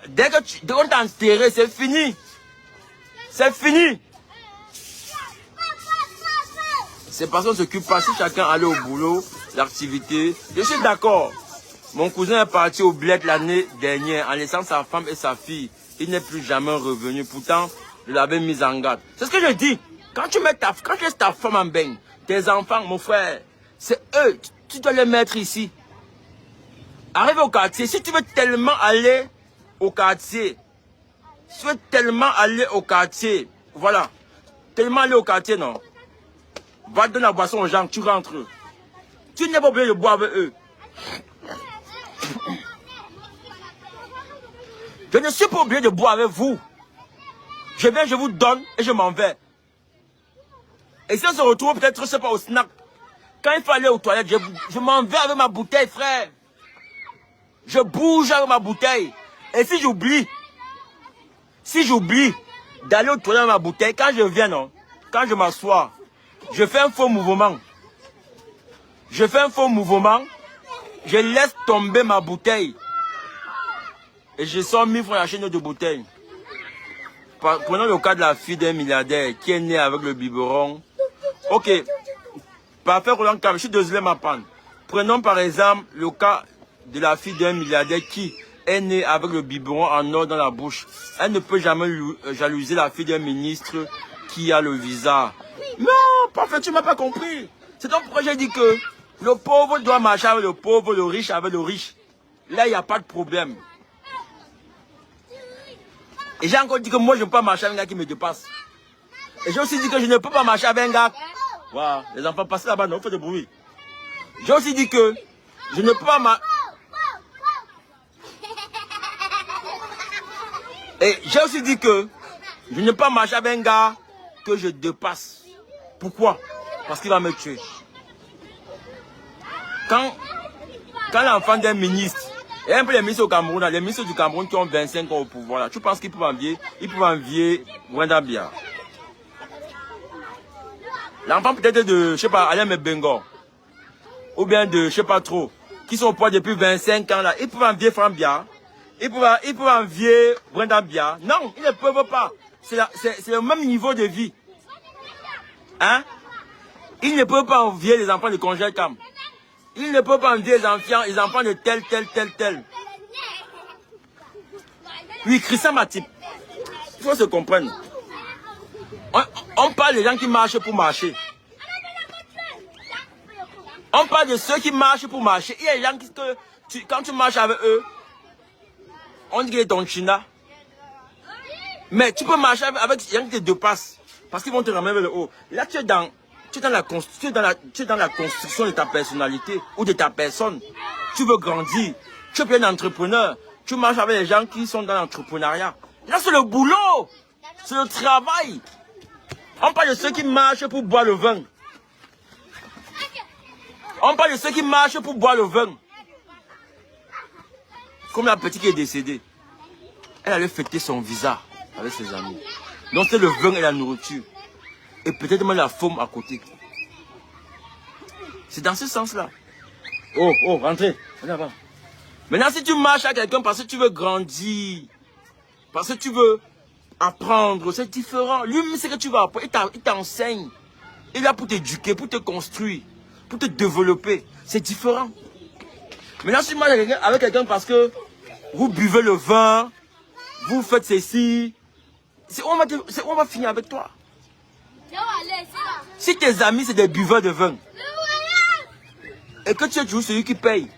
Dès qu'on t'a enterré, c'est fini. C'est fini. C'est parce qu'on ne s'occupe pas. Si chacun allait au boulot, l'activité, je suis d'accord. Mon cousin est parti au bled l'année dernière en laissant sa femme et sa fille. Il n'est plus jamais revenu. Pourtant, je l'avais mis en garde. C'est ce que je dis. Quand tu laisses ta femme en bain, tes enfants, mon frère, c'est eux. Tu dois les mettre ici. Arrive au quartier. Si tu veux tellement aller au quartier, voilà. Tellement aller au quartier, non. Va donner la boisson aux gens, tu rentres. Tu n'es pas obligé de boire avec eux. Je ne suis pas obligé de boire avec vous. Je viens, je vous donne et je m'en vais. Et si on se retrouve peut-être, je ne sais pas, au snack. Quand il faut aller aux toilettes, je m'en vais avec ma bouteille, frère. Je bouge avec ma bouteille. Et si j'oublie d'aller aux toilettes avec ma bouteille, quand je viens, non, quand je m'assois, je fais un faux mouvement. Je laisse tomber ma bouteille. Et je sors 1000 francs acheter une autre bouteille. Prenons le cas de la fille d'un milliardaire qui est née avec le biberon. Ok. Parfait, Roland Cam, je suis désolé ma panne. Prenons par exemple le cas de la fille d'un milliardaire qui est née avec le biberon en or dans la bouche. Elle ne peut jamais jalouser la fille d'un ministre qui a le visa. Non, parfait, tu ne m'as pas compris. C'est donc pourquoi j'ai dit que le pauvre doit marcher avec le pauvre, le riche avec le riche. Là, il n'y a pas de problème. Et j'ai encore dit que moi, je ne peux pas marcher avec un gars qui me dépasse. Et j'ai aussi dit que je ne peux pas marcher avec un gars. Voilà, les enfants passent là-bas, non, faites de bruit. J'ai aussi dit que je ne peux pas marcher. Et j'ai aussi dit que je ne peux pas marcher avec un gars que je dépasse. Pourquoi? Parce qu'il va me tuer. Quand l'enfant d'un ministre, et un peu les ministres au Cameroun, les ministres du Cameroun qui ont 25 ans au pouvoir, là, tu penses qu'ils peuvent envier Brenda Biya? L'enfant peut-être de, je sais pas, Alain Bengo, ou bien de, je sais pas trop, qui sont au pouvoir depuis 25 ans là, ils peuvent envier Franck Biya, ils peuvent envier Brenda Biya. Non, ils ne peuvent pas. C'est le même niveau de vie. Hein? Ils ne peuvent pas envier les enfants de Congé Cam. Ils ne peuvent pas envier les enfants de tel. Oui, Christian Matip. Il faut se comprendre. On parle des gens qui marchent pour marcher. On parle de ceux qui marchent pour marcher. Il y a des gens qui, quand tu marches avec eux, on dit qu'il est ton china. Mais tu peux marcher avec des gens qui te dépassent. Parce qu'ils vont te ramener vers le haut. Là, tu es dans la construction de ta personnalité ou de ta personne. Tu veux grandir. Tu es un entrepreneur. Tu marches avec les gens qui sont dans l'entrepreneuriat. Là, c'est le boulot. C'est le travail. On parle de ceux qui marchent pour boire le vin. On parle de ceux qui marchent pour boire le vin. Comme la petite qui est décédée. Elle allait fêter son visa avec ses amis. Donc c'est le vin et la nourriture. Et peut-être même la forme à côté. C'est dans ce sens-là. Oh, rentrez. Là-bas. Maintenant, si tu marches à quelqu'un parce que tu veux grandir, parce que tu veux apprendre, c'est différent. Lui-même, c'est que tu vas apprendre. Il t'enseigne. Il est là pour t'éduquer, pour te construire, pour te développer. C'est différent. Maintenant, si tu marches avec quelqu'un parce que vous buvez le vin, vous faites ceci, c'est où on va finir avec toi. Si tes amis, c'est des buveurs de vin, et que tu es toujours celui qui paye,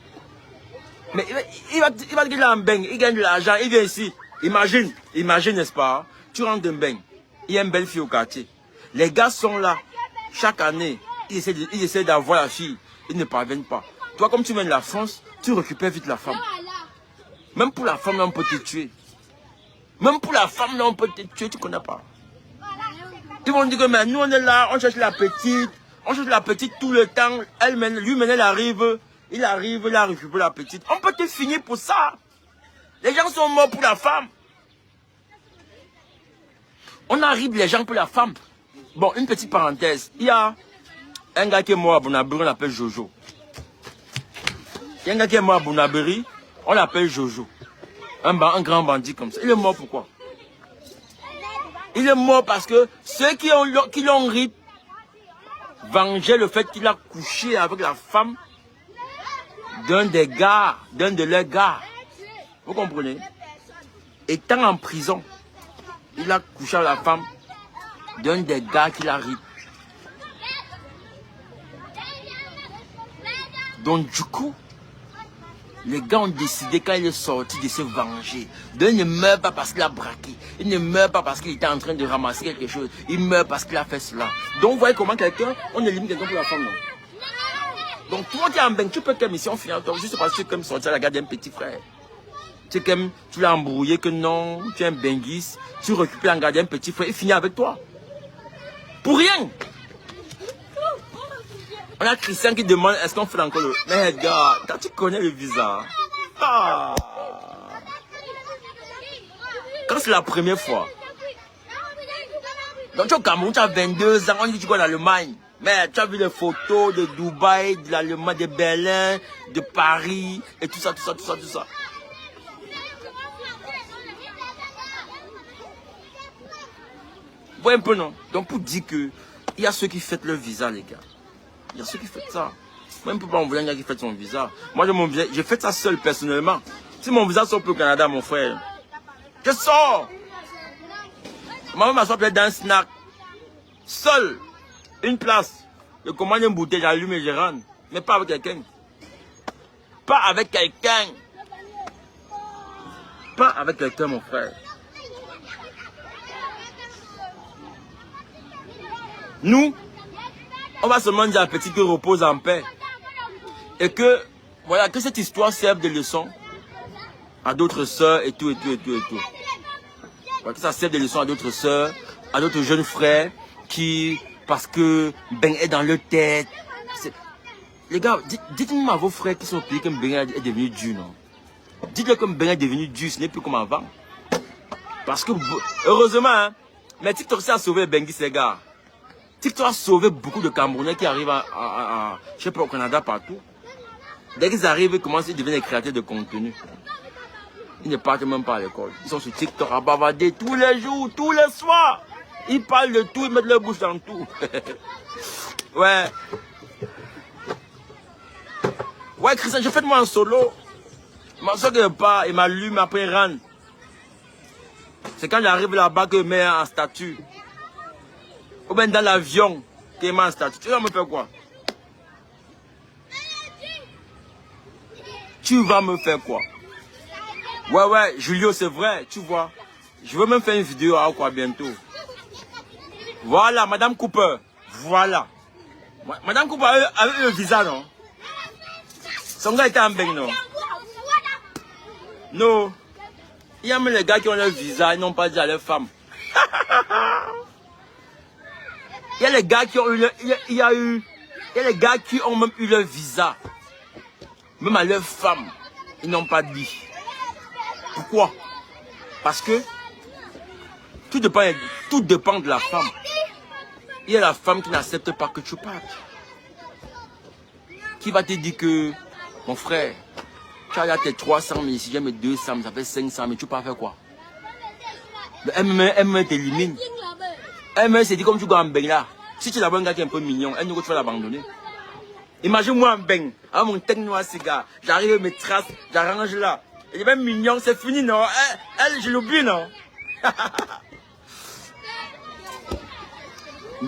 mais il va te dire en bain, il gagne de l'argent, il vient ici. Imagine, n'est-ce pas? Tu rentres d'un bain, il y a une belle fille au quartier. Les gars sont là, chaque année, ils essaient d'avoir la fille, ils ne parviennent pas. Toi, comme tu viens de la France, tu récupères vite la femme. Même pour la femme, là, on peut te tuer. Même pour la femme, là, on peut te tuer, tu ne connais pas. Ils vont dire que mais nous, on est là, on cherche la petite tout le temps. Lui, maintenant, il a récupéré la petite. On peut te finir pour ça. Les gens sont morts pour la femme. On arrive les gens pour la femme. Bon, une petite parenthèse. Il y a un gars qui est mort à Bonaberi, on l'appelle Jojo. Il y a un gars qui est mort à Bonaberi, on l'appelle Jojo. Un grand bandit comme ça. Il est mort pourquoi? Il est mort parce que ceux qui l'ont ri vengeaient le fait qu'il a couché avec la femme d'un de leurs gars. Vous comprenez? Étant en prison, il a couché avec la femme d'un des gars qu'il a ri. Donc du coup, les gars ont décidé quand il est sorti de se venger. Il ne meurt pas parce qu'il a braqué. Il ne meurt pas parce qu'il était en train de ramasser quelque chose. Il meurt parce qu'il a fait cela. Donc vous voyez comment on élimine quelqu'un pour la femme. Non? Donc toi qui es en bain, tu peux quelle mission finir juste parce que tu es comme sorti à la garde d'un petit frère. Tu es comme, tu l'as embrouillé que non, tu es un benguiste. Tu récupères en garde un petit frère, il finit avec toi. Pour rien. On a Christian qui demande est-ce qu'on fait encore le... Mais gars, quand tu connais le visa... Ah. Quand c'est la première fois. Donc tu es au Cameroun, tu as 22 ans, on dit que tu vas en Allemagne. Mais tu as vu les photos de Dubaï, de l'Allemagne, de Berlin, de Paris, et tout ça. Vous voyez un peu, non? Donc pour dire que il y a ceux qui fêtent leur visa, les gars. Il y a ceux qui font ça. Même pour pas envoyer un gars qui fait son visa. Moi, j'ai fait ça seul, personnellement. Si mon visa sort pour le Canada, mon frère, je sors. Moi, je m'assois peut-être dans un snack. Seul. Une place. Je commande une bouteille, j'allume et je rentre. Mais pas avec quelqu'un. Pas avec quelqu'un. Pas avec quelqu'un, mon frère. Nous, on va seulement dire à petit que repose en paix. Et que, voilà, que cette histoire serve de leçon à d'autres sœurs et tout. Voilà, que ça serve de leçon à d'autres sœurs, à d'autres jeunes frères qui, parce que Ben est dans leur tête. Les gars, dites-moi à vos frères qui sont au pays que Ben est devenu dur, non? Dites-le que Ben est devenu dur, ce n'est plus comme avant. Parce que, heureusement, hein, mais TikTok ça a sauvé Bengi, ces gars. TikTok a sauvé beaucoup de Camerounais qui arrivent je sais pas, au Canada, partout. Dès qu'ils arrivent, ils commencent à devenir des créateurs de contenu. Ils ne partent même pas à l'école. Ils sont sur TikTok à bavarder tous les jours, tous les soirs. Ils parlent de tout, ils mettent leur bouche dans tout. Ouais. Ouais, Christian, je fais de moi en solo. Ma soeur qui part, il m'allume, après il rentre. C'est quand j'arrive là-bas que je mets en statut. Ou bien dans l'avion, qui est en statut. Tu vas me faire quoi? Tu vas me faire quoi? Ouais, Julio, c'est vrai, tu vois. Je veux même faire une vidéo à quoi bientôt. Voilà, Madame Cooper. Voilà. Madame Cooper avait le visa, non? Son gars était en bain, non? Non. Il y a même les gars qui ont le visa, ils n'ont pas dit à leur femme. Il y a les gars qui ont eu il y a les gars qui ont même eu leur visa. Même à leur femme, ils n'ont pas dit. Pourquoi? Parce que tout dépend de la femme. Il y a la femme qui n'accepte pas que tu partes. Qui va te dire que, mon frère, tu as là tes 300 000, si j'ai mes 200 000, ça fait 500 000, tu pars faire quoi? Elle t'élimine. Elle s'est dit comme tu vas en bain là. Si tu es là-bas un gars qui est un peu mignon, elle nous tu vas l'abandonner. Imagine-moi en bain, avec mon techno à cigare, j'arrive, mes traces, j'arrange là. Elle est même mignon, c'est fini non? Elle je l'oublie non?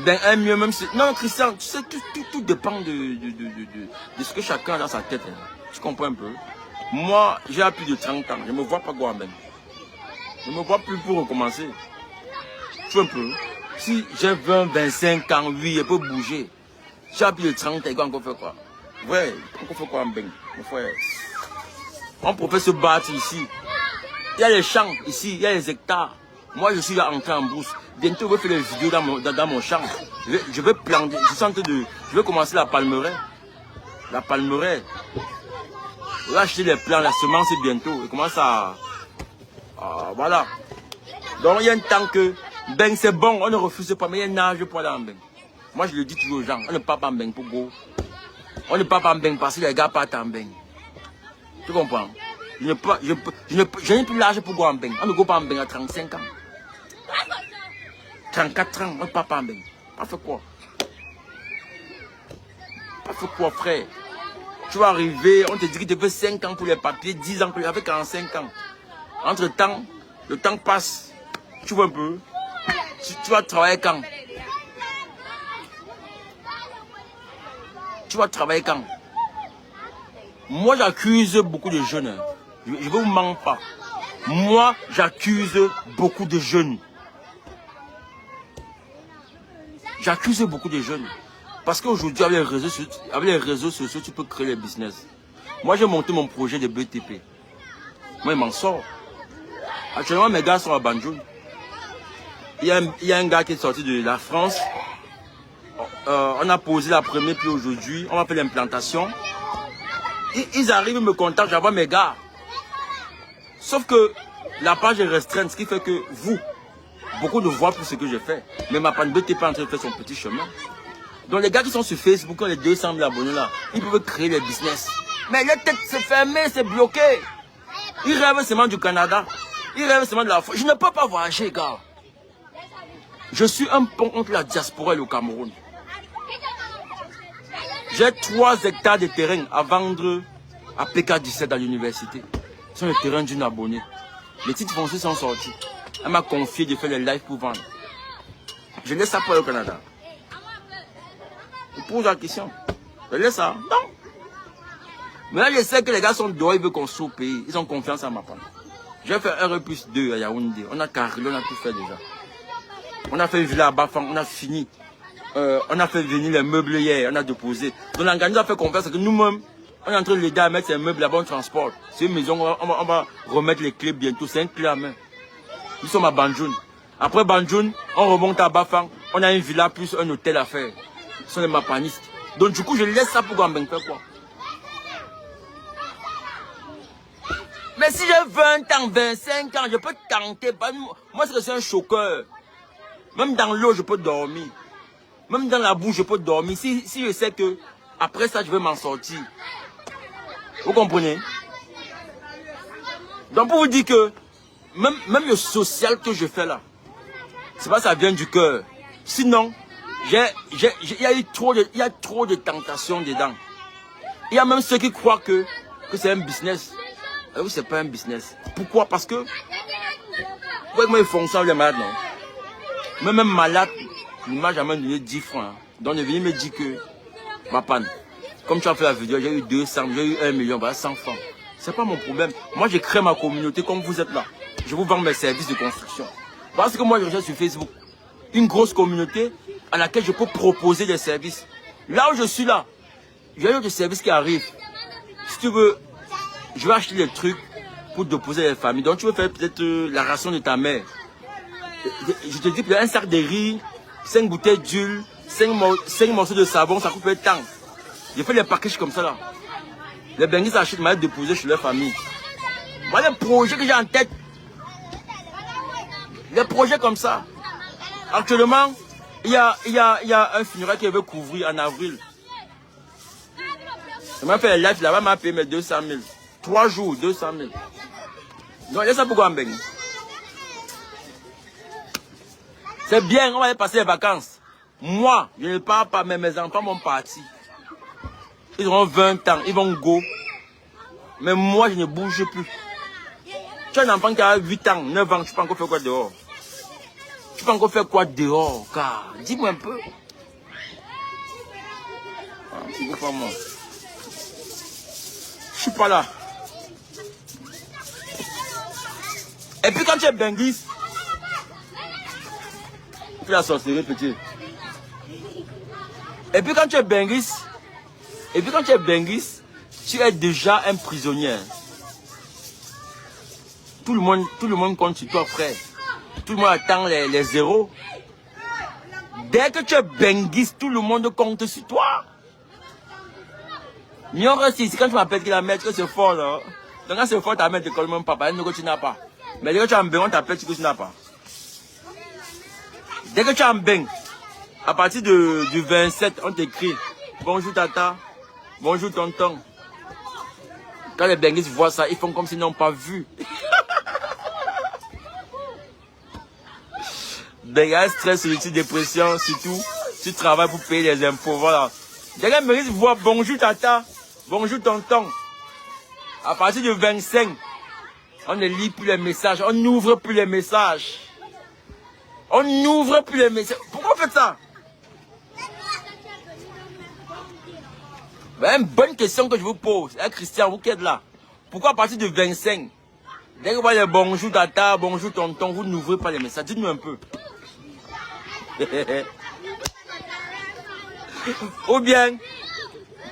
Ben, un mieux même si... Non, Christian, tu sais, tout dépend de ce que chacun a dans sa tête. Hein. Tu comprends un peu? Moi, j'ai plus de 30 ans. Je ne me vois pas Guambeng. Je ne me vois plus pour recommencer. Tu vois un peu? Si j'ai 20, 25 ans, oui, je peux bouger. J'ai plus de 30 ans, il va encore faire quoi? Ouais, encore faire quoi en Beng? Mon frère. On peut se battre ici. Il y a les champs ici, il y a les hectares. Moi, je suis là entré en bourse. Bientôt, je vais faire des vidéos dans mon champ. Je vais planter. Je vais commencer la palmeraie. La palmeraie. Je vais acheter les plants, la semence bientôt. Je commence voilà. Donc, il y a un temps que Beng, c'est bon, on ne refuse pas, mais il y a un âge pour aller en Beng. Moi, je le dis toujours aux gens, on ne part pas en Beng pour go. On ne part pas en Beng parce que les gars partent en Beng. Tu comprends? Je n'ai plus l'âge pour go en Beng. On ne go pas en Beng à 35 ans. 34 ans, on ne part pas en Beng. Pas fait quoi? Pas fait quoi, frère? Tu vas arriver, on te dit qu'il te fait 5 ans pour les papiers, 10 ans pour les... avec 45 ans. Entre-temps, le temps passe. Tu vois un peu? Tu vas travailler quand? Tu vas travailler quand? Moi, j'accuse beaucoup de jeunes. Hein. Je ne vous mens pas. Moi, j'accuse beaucoup de jeunes. J'accuse beaucoup de jeunes. Parce qu'aujourd'hui, avec les réseaux sociaux, tu peux créer les business. Moi, j'ai monté mon projet de BTP. Moi, il m'en sort. Actuellement, mes gars sont à Banjul. Il y a un gars qui est sorti de la France. On a posé la première, puis aujourd'hui, on va faire l'implantation. Ils arrivent, ils me contactent, j'envoie mes gars. Sauf que la page est restreinte, ce qui fait que vous, beaucoup ne voient plus ce que je fais. Mais ma page BTP est en train de faire son petit chemin. Donc les gars qui sont sur Facebook, les 200 000 abonnés là, ils peuvent créer des business. Mais leur tête c'est fermé, c'est bloqué. Ils rêvent seulement du Canada. Ils rêvent seulement de la France. Je ne peux pas voyager, gars. Je suis un pont entre la diaspora et le Cameroun. J'ai 3 hectares de terrain à vendre à PK17 à l'université. Ce sont les terrains d'une abonnée. Les titres fonciers sont sortis. Elle m'a confié de faire les lives pour vendre. Je laisse ça pour le Canada. Je pose la question. Je laisse ça. Non. Mais là, je sais que les gars sont dehors, ils veulent construire au pays. Ils ont confiance en ma femme. J'ai fait RE+2 à Yaoundé. On a carrelé, on a tout fait déjà. On a fait une villa à Bafang, on a fini. On a fait venir les meubles hier, on a déposé. Donc l'organisation a fait confiance que nous-mêmes, on est en train de l'aider à mettre ces meubles là-bas, on transporte. C'est une maison, on va remettre les clés bientôt. C'est un clé à main. Nous sommes à Banjul. Après Banjul, on remonte à Bafang. On a une villa plus un hôtel à faire. Ce sont les mapanistes. Donc du coup, je laisse ça pour Guambeng faire quoi. Mais si j'ai 20 ans, 25 ans, je peux tenter. Moi, c'est un choqueur. Même dans l'eau, je peux dormir. Même dans la bouche, je peux dormir. Si je sais que après ça, je vais m'en sortir. Vous comprenez? Donc pour vous dire que même le social que je fais là, c'est pas ça vient du cœur. Sinon, il y a trop de tentations dedans. Il y a même ceux qui croient que c'est un business. Et oui, c'est pas un business. Pourquoi? Parce que moi, ils font ça les malades, non? Même malade, il ne m'a jamais donné 10 francs. Hein. Donc, il est venu me dire que, ma panne, comme tu as fait la vidéo, j'ai eu 200, j'ai eu 1 million, voilà, 100 francs. C'est pas mon problème. Moi, j'ai créé ma communauté comme vous êtes là. Je vous vends mes services de construction. Parce que moi, je recherche sur Facebook une grosse communauté à laquelle je peux proposer des services. Là où je suis là, j'ai des services qui arrivent. Si tu veux, je vais acheter des trucs pour déposer les familles. Donc, tu veux faire peut-être la ration de ta mère. Je te dis que un sac de riz, 5 bouteilles d'huile, 5 morceaux de savon, ça coûte tant. Je fais les packages comme ça là. Les Benguis achètent, m'ont déposé chez leur famille. Voilà les projets que j'ai en tête. Des projets comme ça. Actuellement, il y a un funérail qui veut couvrir en avril. Je m'a fait les lives là-bas, m'a payé mes 200 000. 3 jours, 200 000. Donc, il y a ça pour Guambeng. C'est bien, on va aller passer les vacances. Moi, je ne pars pas, mais mes enfants vont partir. Ils auront 20 ans, ils vont go. Mais moi, je ne bouge plus. Tu as un enfant qui a 8 ans, 9 ans, tu peux encore faire quoi dehors? Tu peux encore faire quoi dehors, car? Dis-moi un peu. Ah, c'est pas moi. Je suis pas là. Et puis quand tu es benguiste, tu la sorcellerie, petit. Et puis quand tu es benguiste, tu es déjà un prisonnier. Tout le monde compte sur toi, frère. Tout le monde attend les zéros. Dès que tu es benguiste, tout le monde compte sur toi. Mais on reste ici, quand tu m'appelles que la mère, que c'est fort, là. Donc quand c'est fort, ta mère te colle même pas, parce que tu n'as pas. Mais dès que tu es en bain, on t'appelle que tu n'as pas. Dès que tu es en bain, à partir du 27, on t'écrit bonjour tata, bonjour tonton. Quand les benguistes voient ça, ils font comme s'ils n'ont pas vu. Benguistes, stress, solitude, dépression, surtout, tu travailles pour payer les impôts, voilà. Dès que les benguistes voient bonjour tata, bonjour tonton. À partir du 25, on ne lit plus les messages, on n'ouvre plus les messages. On n'ouvre plus les messages. Pourquoi on fait ça? Ben, une bonne question que je vous pose. Hein, Christian, vous qui êtes là. Pourquoi à partir du 25, dès que vous voyez bonjour tata, bonjour tonton, vous n'ouvrez pas les messages? Dites-nous un peu. Ou bien,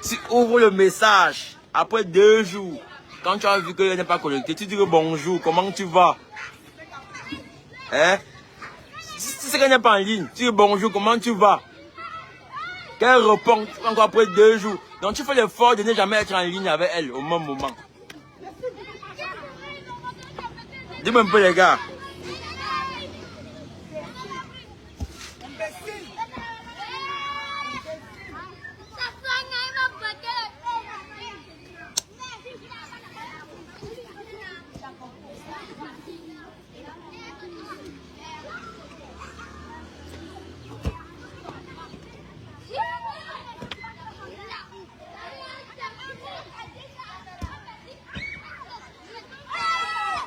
tu ouvres le message après 2 jours. Quand tu as vu qu'il n'est pas connecté, tu dis bonjour, comment tu vas? Hein? Si c'est qu'elle n'est pas en ligne, tu dis bonjour, comment tu vas? Qu'elle répond encore après 2 jours. Donc tu fais l'effort de ne jamais être en ligne avec elle au même moment. Dis-moi un peu les gars.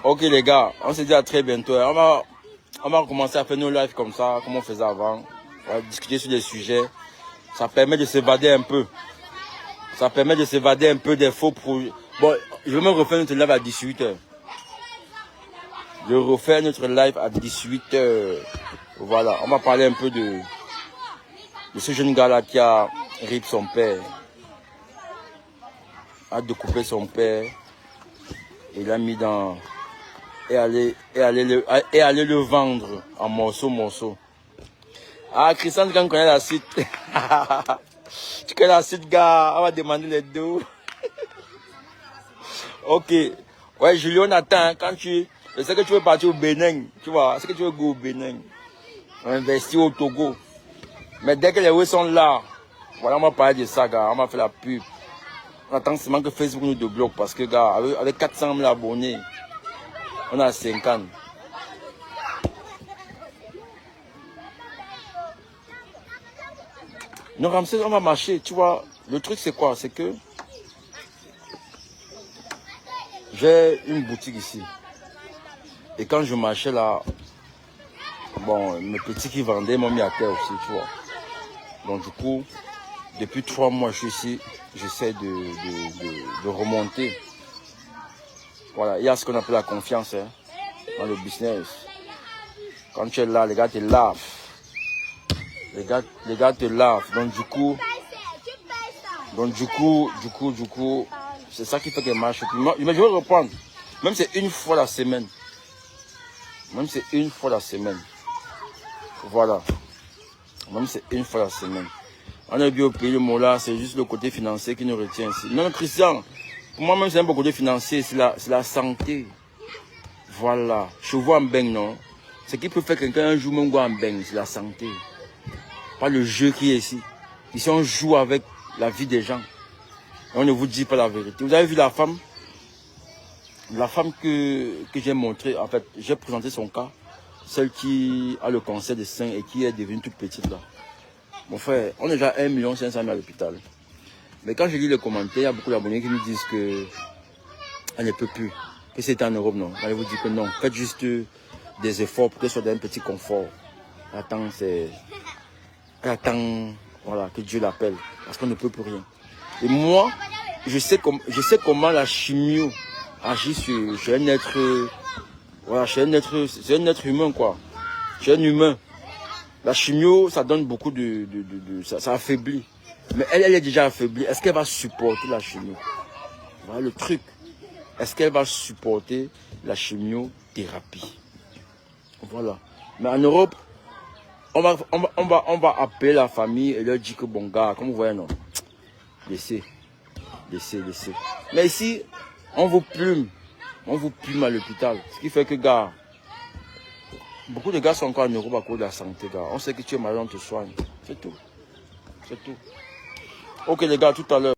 Ok les gars, on se dit à très bientôt. On va recommencer à faire nos lives comme ça, comme on faisait avant. On va discuter sur des sujets. Ça permet de s'évader un peu. Ça permet de s'évader un peu des faux projets. Bon, je vais me refaire notre live à 18h. Je refais notre live à 18h. Voilà, on va parler un peu de ce jeune gars-là qui a rip son père. A découpé son père. Et l'a mis dans... Et aller le vendre en morceaux. Ah, Christian, quand on connaît la suite. Tu connais la suite, gars. On va demander les deux. Ok. Ouais, Julien, attends. Quand je sais que tu veux partir au Bénin. Tu vois, c'est que tu veux go au Bénin. On investir au Togo. Mais dès que les rues sont là, voilà, on va parler de ça, gars. On va faire la pub. On attend seulement que Facebook nous débloque. Parce que, gars, avec 400 000 abonnés, on a 50. Non, Ramsès, on va marcher. Tu vois, le truc, c'est quoi? C'est que j'ai une boutique ici. Et quand je marchais là, bon, mes petits qui vendaient m'ont mis à terre aussi, tu vois. Donc, du coup, depuis 3 mois, je suis ici. J'essaie de remonter. Voilà, il y a ce qu'on appelle la confiance, hein, dans le business. Quand tu es là, les gars te lavent. Les gars te lavent. Donc du coup, c'est ça qui fait qu'elle marche. Mais je vais reprendre. Même si c'est une fois la semaine. Voilà. Même si c'est une fois la semaine. On a bien au pays, le mot là, c'est juste le côté financier qui nous retient ici. Non, Christian, pour moi même c'est un peu le côté financier, c'est la santé. Voilà. Je vois en beigne, non? Ce qui peut faire quelqu'un un jour même en beigne, c'est la santé. Pas le jeu qui est ici. Ici, on joue avec la vie des gens. Et on ne vous dit pas la vérité. Vous avez vu la femme? La femme que j'ai montrée, en fait, j'ai présenté son cas. Celle qui a le cancer des seins et qui est devenue toute petite là. Mon frère, on est déjà 1 500 000 à l'hôpital. Mais quand je lis les commentaires, il y a beaucoup d'abonnés qui nous disent qu'elle ne peut plus. Que c'est en Europe, non. Je vous dis que non. Faites juste des efforts pour que ce soit un petit confort. Elle attend voilà, que Dieu l'appelle. Parce qu'on ne peut plus rien. Et moi, je sais comment la chimio agit sur un être. Voilà, c'est un être humain, quoi. C'est un humain. La chimio, ça donne beaucoup ça affaiblit. Mais elle est déjà affaiblie. Est-ce qu'elle va supporter la chimio? Voilà le truc. Est-ce qu'elle va supporter la chimiothérapie? Voilà. Mais en Europe, on va appeler la famille et leur dire que bon gars, comme vous voyez, non. Laissez. Mais ici, on vous plume. On vous plume à l'hôpital. Ce qui fait que, gars, beaucoup de gars sont encore en Europe à cause de la santé, gars. On sait que tu es malade, on te soigne. C'est tout. Ok, les gars, tout à l'heure.